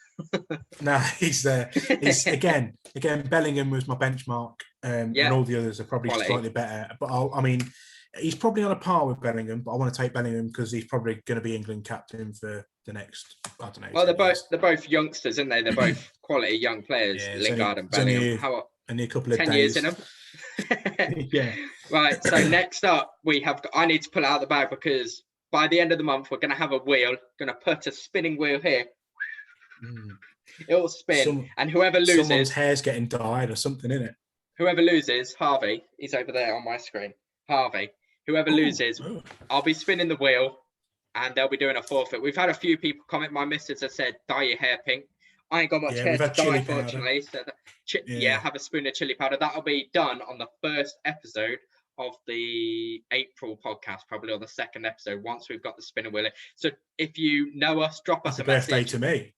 No, he's again. Bellingham was my benchmark, and all the others are probably slightly better. But I mean, he's probably on a par with Bellingham. But I want to take Bellingham because he's probably going to be England captain for the next. I don't know. Well, they're both youngsters, aren't they? They're both quality young players. Lingard and Bellingham. Only a couple of 10 days. years in them. Yeah. Right. So next up, I need to pull out the bag because by the end of the month, we're going to have a wheel. Going to put a spinning wheel here. It'll spin, and whoever loses, someone's hair's getting dyed or something, in it. Whoever loses, Harvey, he's over there on my screen. Harvey, whoever loses, I'll be spinning the wheel, and they'll be doing a forfeit. We've had a few people comment. My missus has said, "Dye your hair pink." I ain't got much hair to dye, fortunately. So have a spoon of chili powder. That'll be done on the first episode of the April podcast, probably on the second episode, once we've got the spinning wheel. So if you know us, drop us a message. Birthday to me.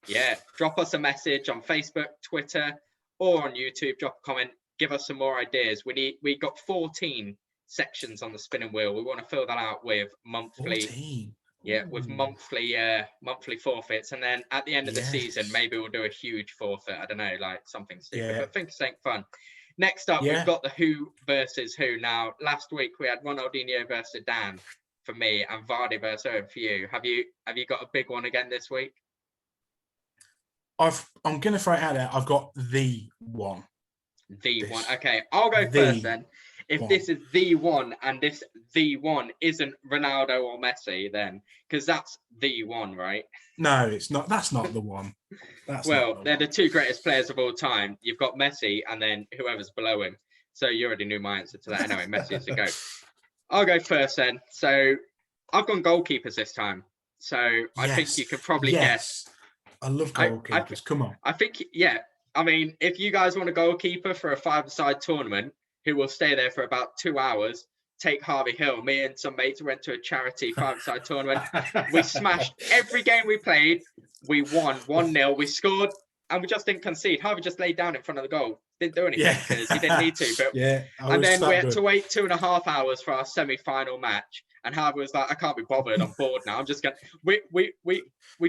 Yeah, drop us a message on Facebook, Twitter, or on YouTube. Drop a comment. Give us some more ideas. We got 14 sections on the spinning wheel. We want to fill that out with monthly. 14. Yeah, with monthly forfeits, and then at the end of the season, maybe we'll do a huge forfeit. I don't know, like something stupid, but think of something fun. Next up, we've got the Who versus Who. Now, last week we had Ronaldinho versus Dan for me, and Vardy versus Owen for you. Have you got a big one again this week? I'm gonna throw it out there. I've got the one. One. Okay, I'll go first then. If this is the one and this the one isn't Ronaldo or Messi, then because that's the one, right? No, it's not. That's not the one. They're the 2 greatest players of all time. You've got Messi and then whoever's below him. So you already knew my answer to that. Anyway, Messi is the GOAT. I'll go first then. So I've gone goalkeepers this time. So I think you could probably guess. I love goalkeepers. Come on. I think, yeah. I mean, if you guys want a goalkeeper for a 5-a-side tournament who will stay there for about 2 hours, take Harvey Hill. Me and some mates went to a charity 5-a-side tournament. We smashed every game we played. We won 1-0. We scored and we just didn't concede. Harvey just laid down in front of the goal. Didn't do anything because he didn't need to. But and then we had to wait 2.5 hours for our semi-final match. And Harvey was like, I can't be bothered. I'm bored now. I'm just going. We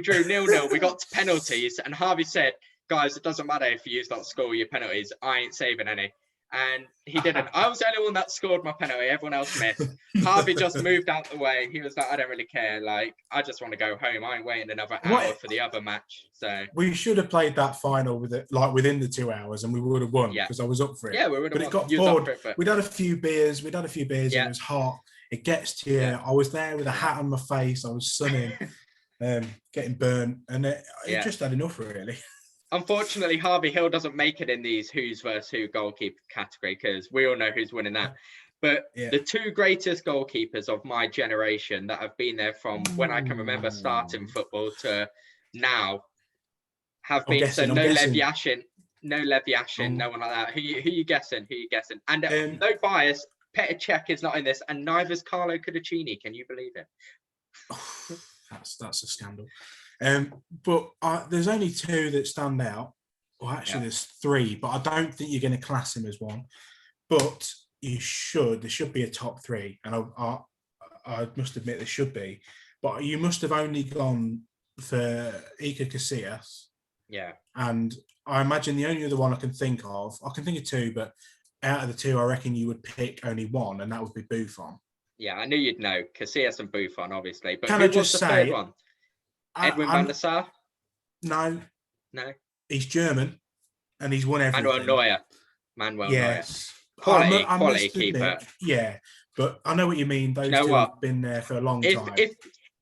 drew 0-0. We got to penalties, and Harvey said, "Guys, it doesn't matter if you use that score your penalties. I ain't saving any." And he didn't. I was the only one that scored my penalty. Everyone else missed. Harvey just moved out the way. He was like, I don't really care. Like, I just want to go home. I ain't waiting another hour for the other match. So we should have played that final with it, like within the 2 hours, and we would have won because I was up for it. Yeah, we would have won. But it got bored. We'd had a few beers. And it was hot. It gets to you. Yeah. I was there with a hat on my face. I was sunning, getting burnt, and it just had enough, really. Unfortunately, Harvey Hill doesn't make it in these who's versus who goalkeeper category because we all know who's winning that. But the two greatest goalkeepers of my generation that have been there from when I can remember starting football to now have been Lev Yashin, no one like that. Who you guessing? And no bias, Petr Cech is not in this, and neither is Carlo Cudicini. Can you believe it? That's a scandal. But there's only two that stand out. Well, actually, there's three, but I don't think you're going to class him as one. But there should be a top three, and I must admit there should be. But you must have only gone for Iker Casillas. Yeah. And I imagine the only other one I can think of two, but out of the two, I reckon you would pick only one, and that would be Buffon. Yeah, I knew you'd know Casillas and Buffon, obviously. But can who I just was the say, third one? Edwin van der Sar? No. He's German, and he's won everything. Manuel yes. Neuer. Quality keeper. Yeah, but I know what you mean. Those two have been there for a long time. If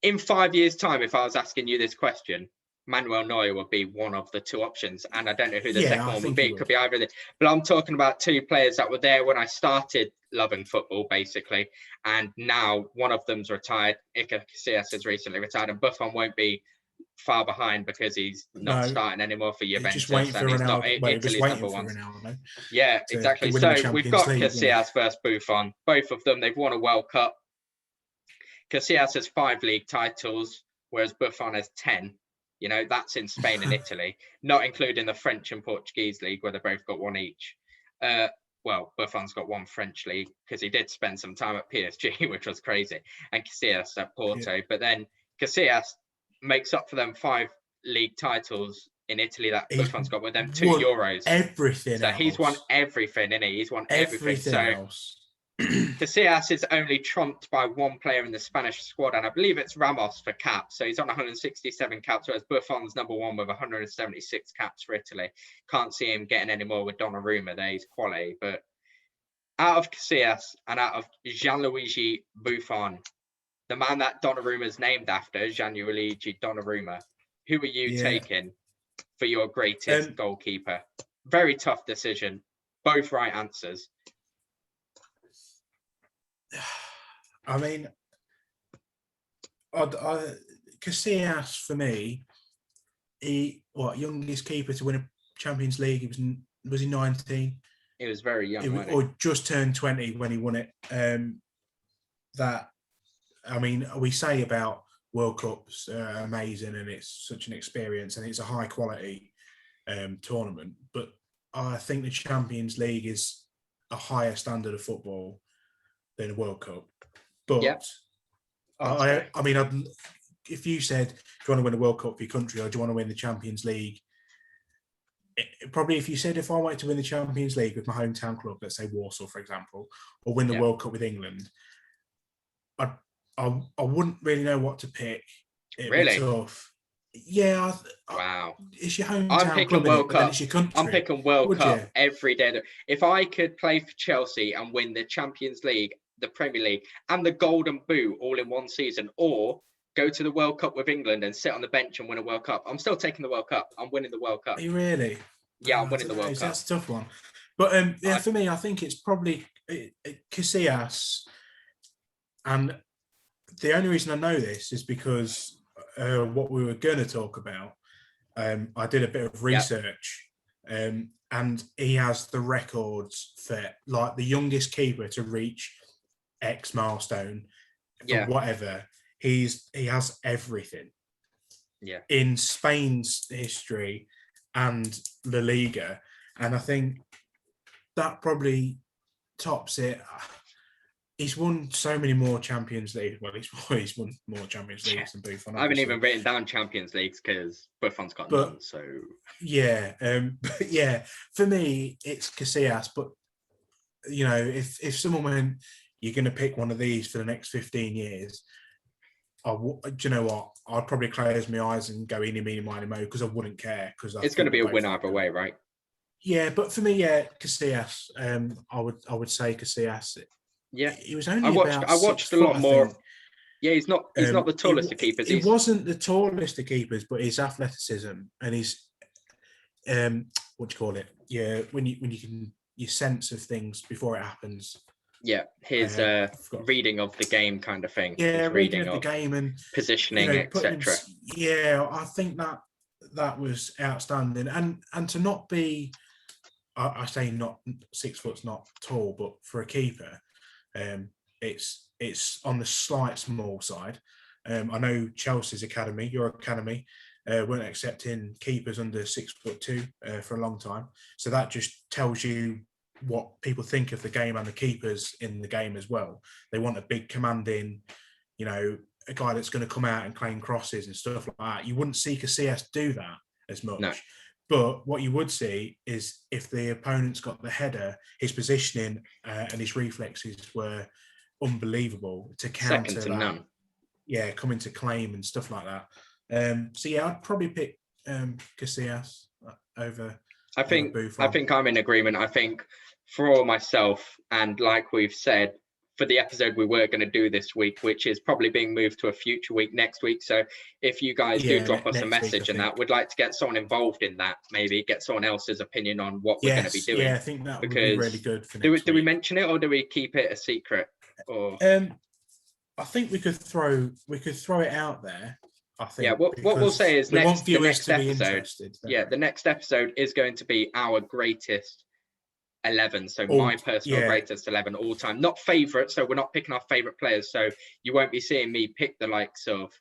in 5 years' time, if I was asking you this question, Manuel Neuer would be one of the two options, and I don't know who the second one would be. It could be either of them. But I'm talking about two players that were there when I started loving football, basically, and now one of them's retired. Iker Casillas has recently retired, and Buffon won't be far behind because he's not starting anymore for Juventus, and he's not Italy's number one. Yeah, exactly. So we've got Casillas versus Buffon. Both of them, they've won a World Cup. Casillas has 5 league titles, whereas Buffon has 10. You know, that's in Spain and Italy, not including the French and Portuguese league where they both got one each. Well, Buffon's got one French league because he did spend some time at PSG, which was crazy, and Casillas at Porto. But then Casillas makes up for them 5 league titles in Italy that Buffon's got with them 2 Euros. Everything. So he's won everything, isn't he? He's won everything. Else. Casillas is only trumped by one player in the Spanish squad, and I believe it's Ramos for caps. So he's on 167 caps, whereas Buffon's number one with 176 caps for Italy. Can't see him getting any more with Donnarumma. There, he's quality. But out of Casillas and out of Gianluigi Buffon, the man that Donnarumma is named after, Gianluigi Donnarumma, who are you taking for your greatest goalkeeper? Very tough decision. Both right answers. I mean, Casillas for me, youngest keeper to win a Champions League. Was he 19? He was very young, or just turned 20 when he won it. We say about World Cups amazing, and it's such an experience, and it's a high quality tournament. But I think the Champions League is a higher standard of football than a World Cup. But if you said, do you want to win a World Cup for your country, or do you want to win the Champions League? Probably if you said, if I wanted to win the Champions League with my hometown club, let's say Warsaw, for example, or win the World Cup with England, I wouldn't really know what to pick. Really? Tough. Yeah. Wow. It's your hometown I'm picking World Cup. It's your country. I'm picking World Cup every day. If I could play for Chelsea and win the Champions League, the Premier League, and the Golden Boot all in one season, or go to the World Cup with England and sit on the bench and win a World Cup, I'm still taking the World Cup. I'm winning the World Cup. Are you really? Yeah, I'm winning the World Cup. That's a tough one. But for me, I think it's probably Casillas. And the only reason I know this is because what we were going to talk about, I did a bit of research, and he has the records for like the youngest keeper to reach X milestone for whatever. He has everything. Yeah. In Spain's history and La Liga, and I think that probably tops it. He's won so many more Champions League. Well, he's won more Champions Leagues than Buffon. I haven't even written down Champions Leagues because Buffon's got none. So yeah, for me it's Casillas. But you know, if someone went, you're going to pick one of these for the next 15 years, do you know what? I'd probably close my eyes and go eeny, meeny, miny, mo because I wouldn't care. Because it's going to be a win either way, right? Yeah, but for me, Casillas. I would say Casillas. Yeah, he was only. I watched a lot more. Yeah, he's not the tallest of keepers. He wasn't the tallest of keepers, but his athleticism and his what do you call it? Yeah, when you can your sense of things before it happens. Yeah, his reading of the game kind of thing. Yeah, his reading of the game and positioning, etc. Yeah, I think that was outstanding, and to not be, I say not 6 foot's not tall, but for a keeper, it's on the slight small side. I know Chelsea's academy, your academy, weren't accepting keepers under 6'2" for a long time, so that just tells you what people think of the game and the keepers in the game as well. They want a big commanding, you know, a guy that's going to come out and claim crosses and stuff like that. You wouldn't see Casillas do that as much. No. But what you would see is if the opponent's got the header, his positioning and his reflexes were unbelievable to counter second to that. None. Yeah, coming to claim and stuff like that. So yeah, I'd probably pick Casillas over. I think I'm in agreement. I think for myself, and like we've said, for the episode we were going to do this week, which is probably being moved to a future week next week. So if you guys do drop us a message and that, we'd like to get someone involved in that, maybe get someone else's opinion on what we're going to be doing. Yeah, I think that would be really good for next week. Do we mention it or do we keep it a secret? Or I think we could throw it out there. I think. Yeah, what we'll say is the next episode. Yeah, the next episode is going to be our greatest 11. So my personal greatest 11 all time, not favorite. So we're not picking our favorite players. So you won't be seeing me pick the likes of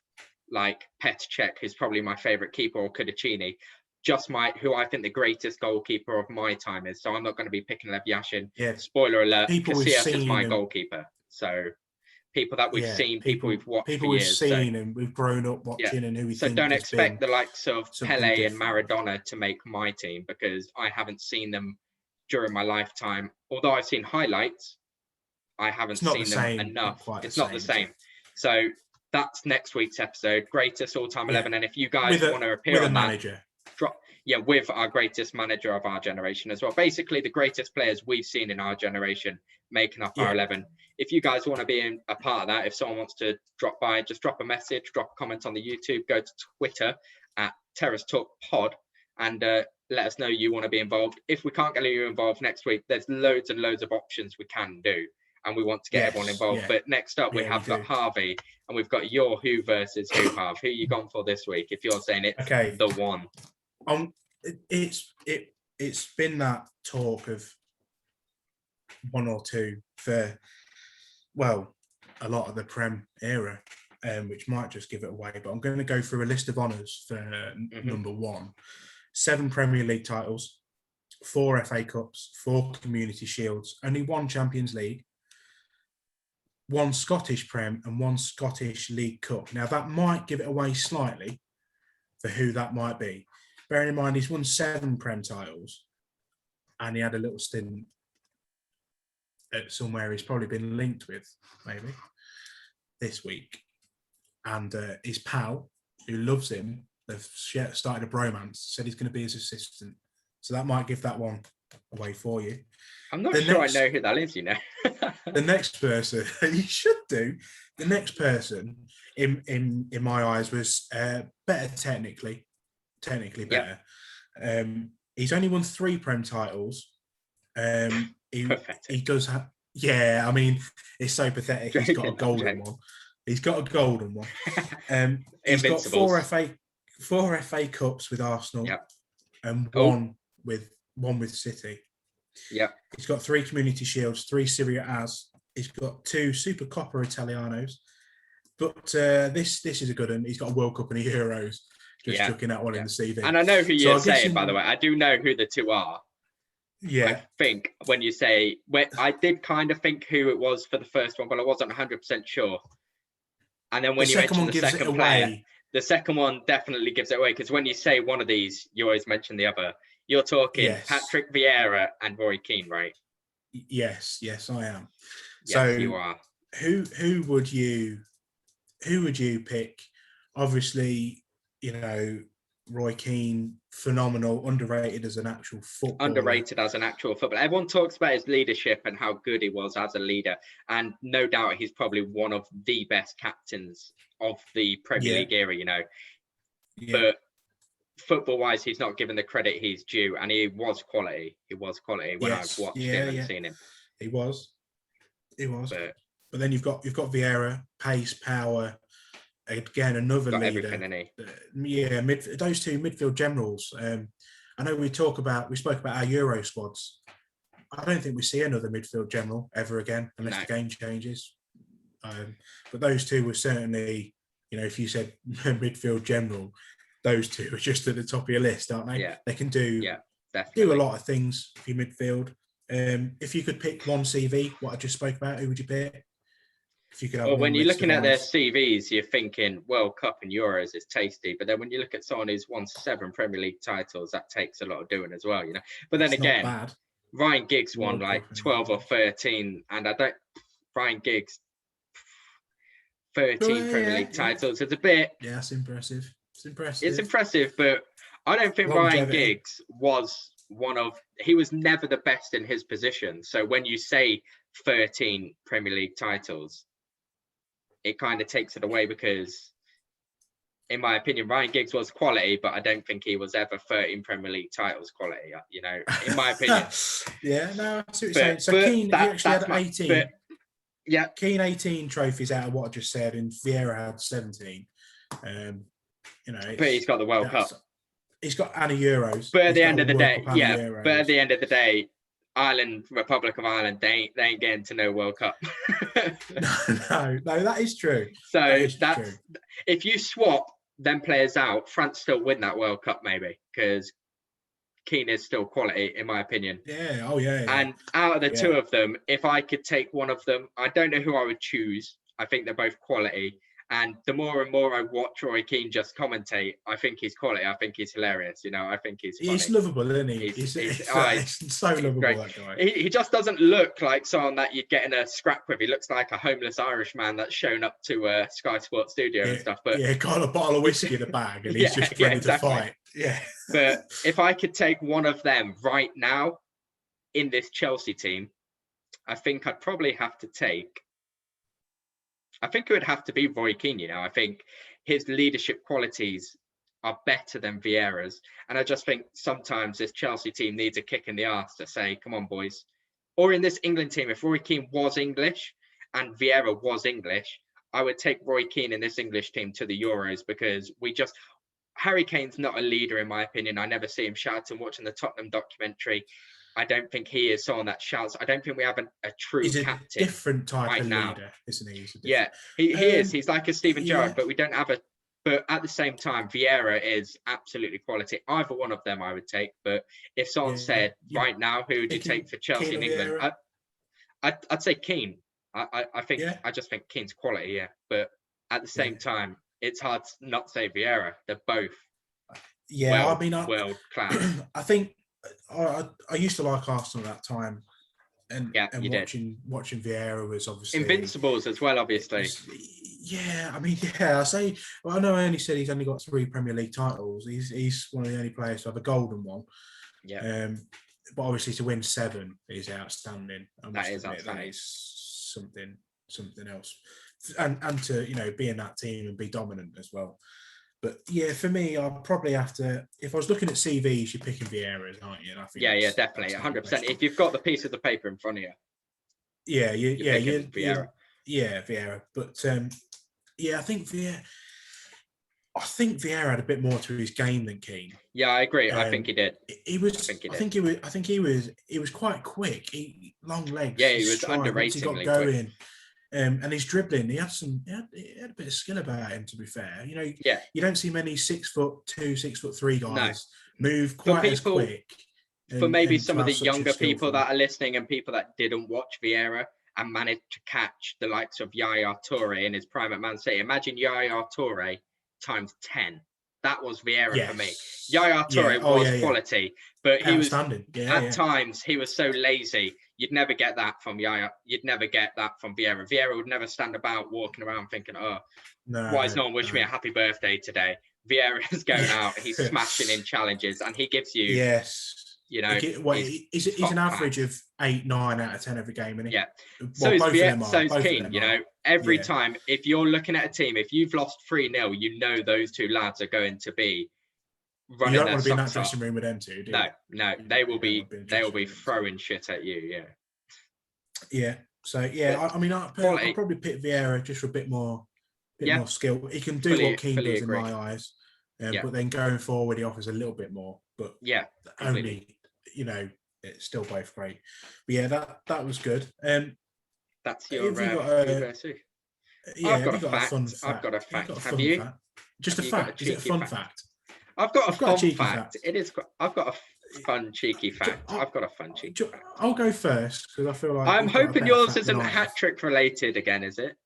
like Petr Cech, who's probably my favorite keeper, or Kudicini. Just who I think the greatest goalkeeper of my time is. So I'm not going to be picking Lev Yashin. Yeah. Spoiler alert: Casillas is my goalkeeper. So people that we've seen, people we've watched people for we've years, seen and we've grown up watching, and who we think. So don't expect the likes of Pele different. and Maradona to make my team, because I haven't seen them during my lifetime. Although I've seen highlights, I haven't seen them enough. It's not the same. So that's next week's episode, greatest all-time 11. And if you guys want to appear on manager, with our greatest manager of our generation as well. Basically, the greatest players we've seen in our generation making up our 11. If you guys want to be a part of that, if someone wants to drop by, just drop a message, drop a comment on the YouTube, go to Twitter at Terrace Talk Pod, and let us know you want to be involved. If we can't get you involved next week, there's loads and loads of options we can do, and we want to get everyone involved. But next up, we have got Harvey, and we've got your Who versus Who, Harv. Who you gone for this week? If you're saying it's the one. It's been that talk of one or two for, well, a lot of the Prem era, which might just give it away. But I'm going to go through a list of honours for number one. 7 Premier League titles, 4 FA Cups, 4 Community Shields, only 1 Champions League, 1 Scottish Prem and 1 Scottish League Cup. Now, that might give it away slightly for who that might be. Bearing in mind, he's won 7 Prem titles and he had a little stint at somewhere he's probably been linked with, maybe, this week. And his pal, who loves him, they've started a bromance, said he's going to be his assistant. So that might give that one away for you. I'm not sure I know who that is, you know. The next person, you should do. The next person, in my eyes, was better technically better. He's only won 3 Prem titles. He does have, Yeah, I mean, it's so pathetic. He's got a golden one. He's got a golden one. He's got four FA Cups with Arsenal, and one with City. Yeah. He's got 3 Community Shields, 3 Serie A's. He's got 2 Super Coppa Italianos. But this is a good one. He's got a World Cup and a Euros. Just chucking that one in the CV. And I know who you're saying, by the way. I do know who the two are. Yeah. I think when you say, I did kind of think who it was for the first one, but I wasn't 100% sure. And then when you mention the second player, the second one definitely gives it away. Because when you say one of these, you always mention the other. You're talking Patrick Vieira and Roy Keane, right? Yes, I am. Yes, so you are. Who would you pick? Obviously, Roy Keane, phenomenal, underrated as an actual footballer. Underrated as an actual footballer. Everyone talks about his leadership and how good he was as a leader. And no doubt he's probably one of the best captains of the Premier League era, But football-wise, he's not given the credit he's due. And he was quality. He was quality when I've watched him and seen him. He was. But then you've got Vieira, pace, power. Again, another leader. Those two midfield generals. I know we spoke about our Euro squads. I don't think we see another midfield general ever again unless the game changes. But those two were certainly, if you said midfield general, those two are just at the top of your list, aren't they? Yeah. They can do a lot of things for your midfield. If you could pick one CV, what I just spoke about, who would you pick? When you're looking at their CVs, you're thinking World Cup and Euros is tasty. But then when you look at someone who's won 7 Premier League titles, that takes a lot of doing as well, But then again, Ryan Giggs won like 12 or 13. And Ryan Giggs, 13 Premier League titles. It's a bit... Yeah, it's impressive. It's impressive, but I don't think Ryan Giggs was he was never the best in his position. So when you say 13 Premier League titles, it kind of takes it away because, in my opinion, Ryan Giggs was quality, but I don't think he was ever 13 Premier League titles quality, in my opinion. I see what you're saying. So Keane, he actually had 18. Keane 18 trophies out of what I just said, and Vieira had 17. But he's got the World Cup. He's got and Euros. But at the end of the day, Republic of Ireland, they ain't getting to no World Cup. no, that is true. So that's if you swap them players out, France still win that World Cup maybe because Keane is still quality in my opinion. Yeah. And out of the two of them, if I could take one of them, I don't know who I would choose. I think they're both quality. And the more and more I watch Roy Keane just commentate, I think he's quality. I think he's hilarious. I think he's funny. He's lovable, isn't he? He's so lovable, great. That guy. He just doesn't look like someone that you'd get in a scrap with. He looks like a homeless Irish man that's shown up to a Sky Sports studio and stuff. But got a bottle of whiskey in the bag and he's just ready to fight. Yeah. But if I could take one of them right now in this Chelsea team, I think I'd probably have to take... I think it would have to be Roy Keane, I think his leadership qualities are better than Vieira's. And I just think sometimes this Chelsea team needs a kick in the arse to say, come on, boys. Or in this England team, if Roy Keane was English and Vieira was English, I would take Roy Keane in this English team to the Euros because Harry Kane's not a leader, in my opinion. I never see him shouting watching the Tottenham documentary. I don't think he is someone that shouts. I don't think we have a true captain. He's a different type of leader, isn't he? He is. He's like a Steven Gerrard, but we don't have But at the same time, Vieira is absolutely quality. Either one of them I would take. But if someone said right now, who would you take for Chelsea in England? I'd say Keane. I just think Keane's quality, But at the same time, it's hard to not say Vieira. They're both world class. I think I used to like Arsenal at that time, and watching Vieira was obviously Invincibles as well, obviously. I say. Well, I know I only said he's only got 3 Premier League titles. He's one of the only players to have a golden one. But obviously to win 7 is outstanding. That is something else, and to be in that team and be dominant as well. But for me, I'd probably have to. If I was looking at CVs, you're picking Vieira's, aren't you? And I think definitely, 100%. If you've got the piece of the paper in front of you, Yeah, Vieira. Vieira. But yeah, I think Vieira had a bit more to his game than Keane. Yeah, I agree. I think he did. He was quite quick. Long legs. Yeah, he his was stride, once he got underratingly going. quick. And his dribbling, he had a bit of skill about him, to be fair. You know, you don't see many 6'2", 6'3" guys move quite as quick. For maybe some of the younger people that are listening and people that didn't watch Vieira and managed to catch the likes of Yaya Toure in his prime at Man City. Imagine Yaya Toure times 10. That was Vieira for me. Yaya Toure was quality, but he was at times he was so lazy. You'd never get that from Yaya. You'd never get that from Vieira. Vieira would never stand about walking around thinking, why is no one wishing me a happy birthday today? Vieira is going out, he's smashing in challenges, and he gives you he's an average of 8, 9 out of 10 every game, isn't he? Yeah. So is Keane, every time, if you're looking at a team, if you've lost 3-0, those two lads are going to be running. You don't want to be in that dressing room with them two, do you? No, they will be throwing shit at you, Yeah. So I mean, I'll probably pick Vieira just for a bit more skill. He can do what Keane does in my eyes. But then going forward, he offers a little bit more. But only, it's still both great. But yeah, that was good. That's your I've got a fact. Have you? Just a fact. Is it a fun fact? I've got a fun fact. It is. I've got a fun cheeky fact. I'll go first because I feel like I'm hoping yours isn't hat trick related again, is it?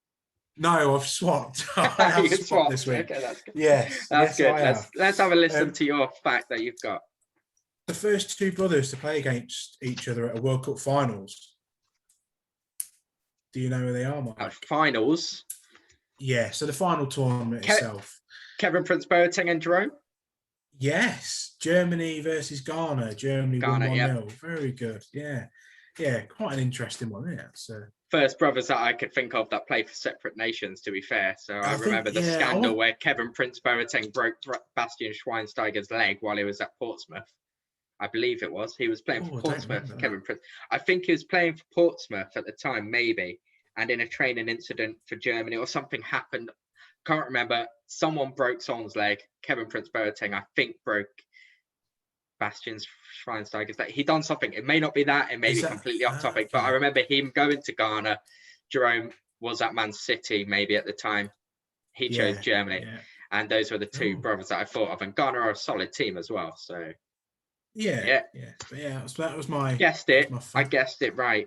No, I've swapped. I have swapped this week. Okay, that's good. Yes, that's good. Let's have a listen to your fact that you've got. The first two brothers to play against each other at a World Cup finals. Do you know where they are, Mike? Finals? Yeah, so the final tournament itself. Kevin Prince Boateng and Jerome? Yes, Germany versus Ghana. Germany won 1-0. Very good. Yeah, quite an interesting one, isn't it? So first brothers that I could think of that play for separate nations, to be fair. So I remember the scandal where Kevin Prince Boateng broke Bastian Schweinsteiger's leg while he was at Portsmouth. I believe it was. He was playing for Portsmouth, Kevin Prince. I think he was playing for Portsmouth at the time, maybe. And in a training incident for Germany or something happened. Can't remember. Someone broke someone's leg. Kevin Prince Boateng, I think, broke Bastian Schweinsteiger's leg. He done something. It may not be that. It may be completely off topic. But I remember him going to Ghana. Jerome was at Man City maybe at the time. He chose Germany. Yeah. And those were the two brothers that I thought of. And Ghana are a solid team as well. So that was my I guessed it right.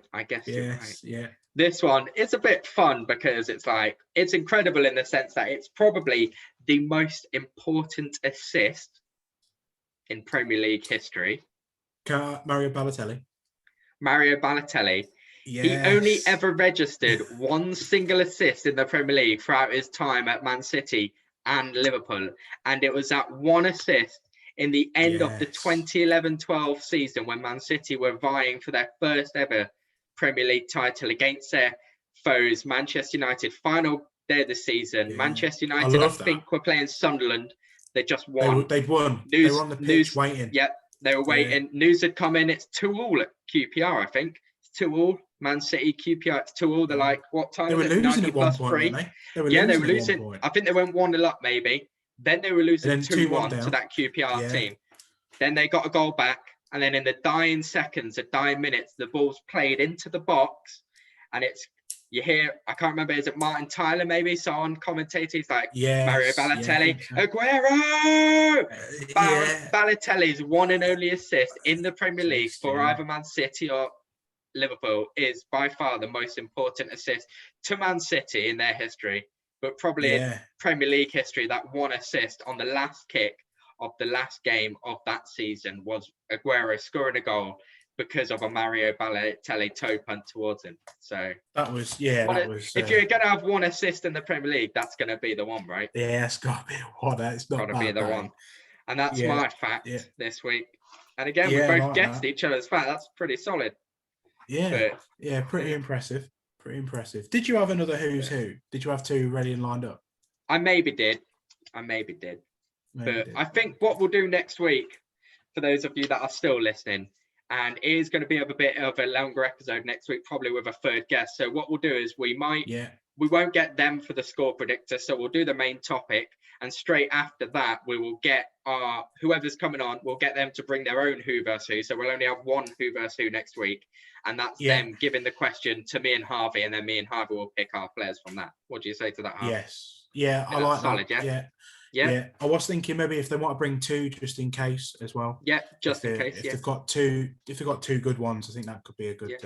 Yeah. This one is a bit fun because it's incredible in the sense that it's probably the most important assist in Premier League history. Mario Balotelli. Yes. He only ever registered one single assist in the Premier League throughout his time at Man City and Liverpool, and it was that one assist in the end of the 2011-12 season when Man City were vying for their first ever Premier League title against their foes, Manchester United. Final day of the season, Manchester United, I think, were playing Sunderland. They just won. They'd won. They were on the pitch waiting. Yeah, they were waiting. Yeah. News had come in. It's 2-2 at QPR, I think. It's 2-2. Man City, QPR, it's 2-2. They're like, what time? They were losing at one point, weren't they? They were losing. I think they went 1-0 up, maybe. Then they were losing 2-1 to that QPR team. Then they got a goal back. And then in the dying seconds, the dying minutes, the ball's played into the box. And you hear, I can't remember, is it Martin Tyler maybe? Someone commentator, he's like, Mario Balotelli, Aguero! Balotelli's one and only assist in the Premier League for either Man City or Liverpool is by far the most important assist to Man City in their history. But probably in Premier League history, that one assist on the last kick of the last game of that season was Aguero scoring a goal because of a Mario Balotelli toe punt towards him. So that was. If you're going to have one assist in the Premier League, that's going to be the one, right? Yeah, it's got to be one. It's not got to be the one. And that's my fact this week. And again, we both guessed each other's fact. That's pretty solid. Yeah, pretty impressive. Pretty impressive. Did you have another who's who? Did you have two ready and lined up? I maybe did. But I think what we'll do next week, for those of you that are still listening, And it is going to be a bit of a longer episode next week, probably with a third guest. So what we'll do is we won't get them for the score predictor. So we'll do the main topic. And straight after that, we will get whoever's coming on, we'll get them to bring their own who versus who. So we'll only have one who versus who next week. And that's them giving the question to me and Harvey. And then me and Harvey will pick our players from that. What do you say to that, Harvey? Yes. Yeah, I like solid, that. Yeah. I was thinking maybe if they want to bring two just in case as well. Yeah, just in case. If they've got two good ones, I think that could be a good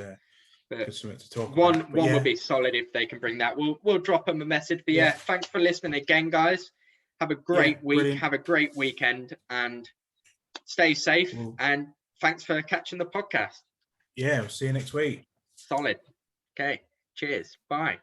something to talk about. One would be solid if they can bring that. We'll drop them a message. But thanks for listening again, guys. Have a great week. Brilliant. Have a great weekend and stay safe. And thanks for catching the podcast. Yeah, we'll see you next week. Solid. Okay. Cheers. Bye.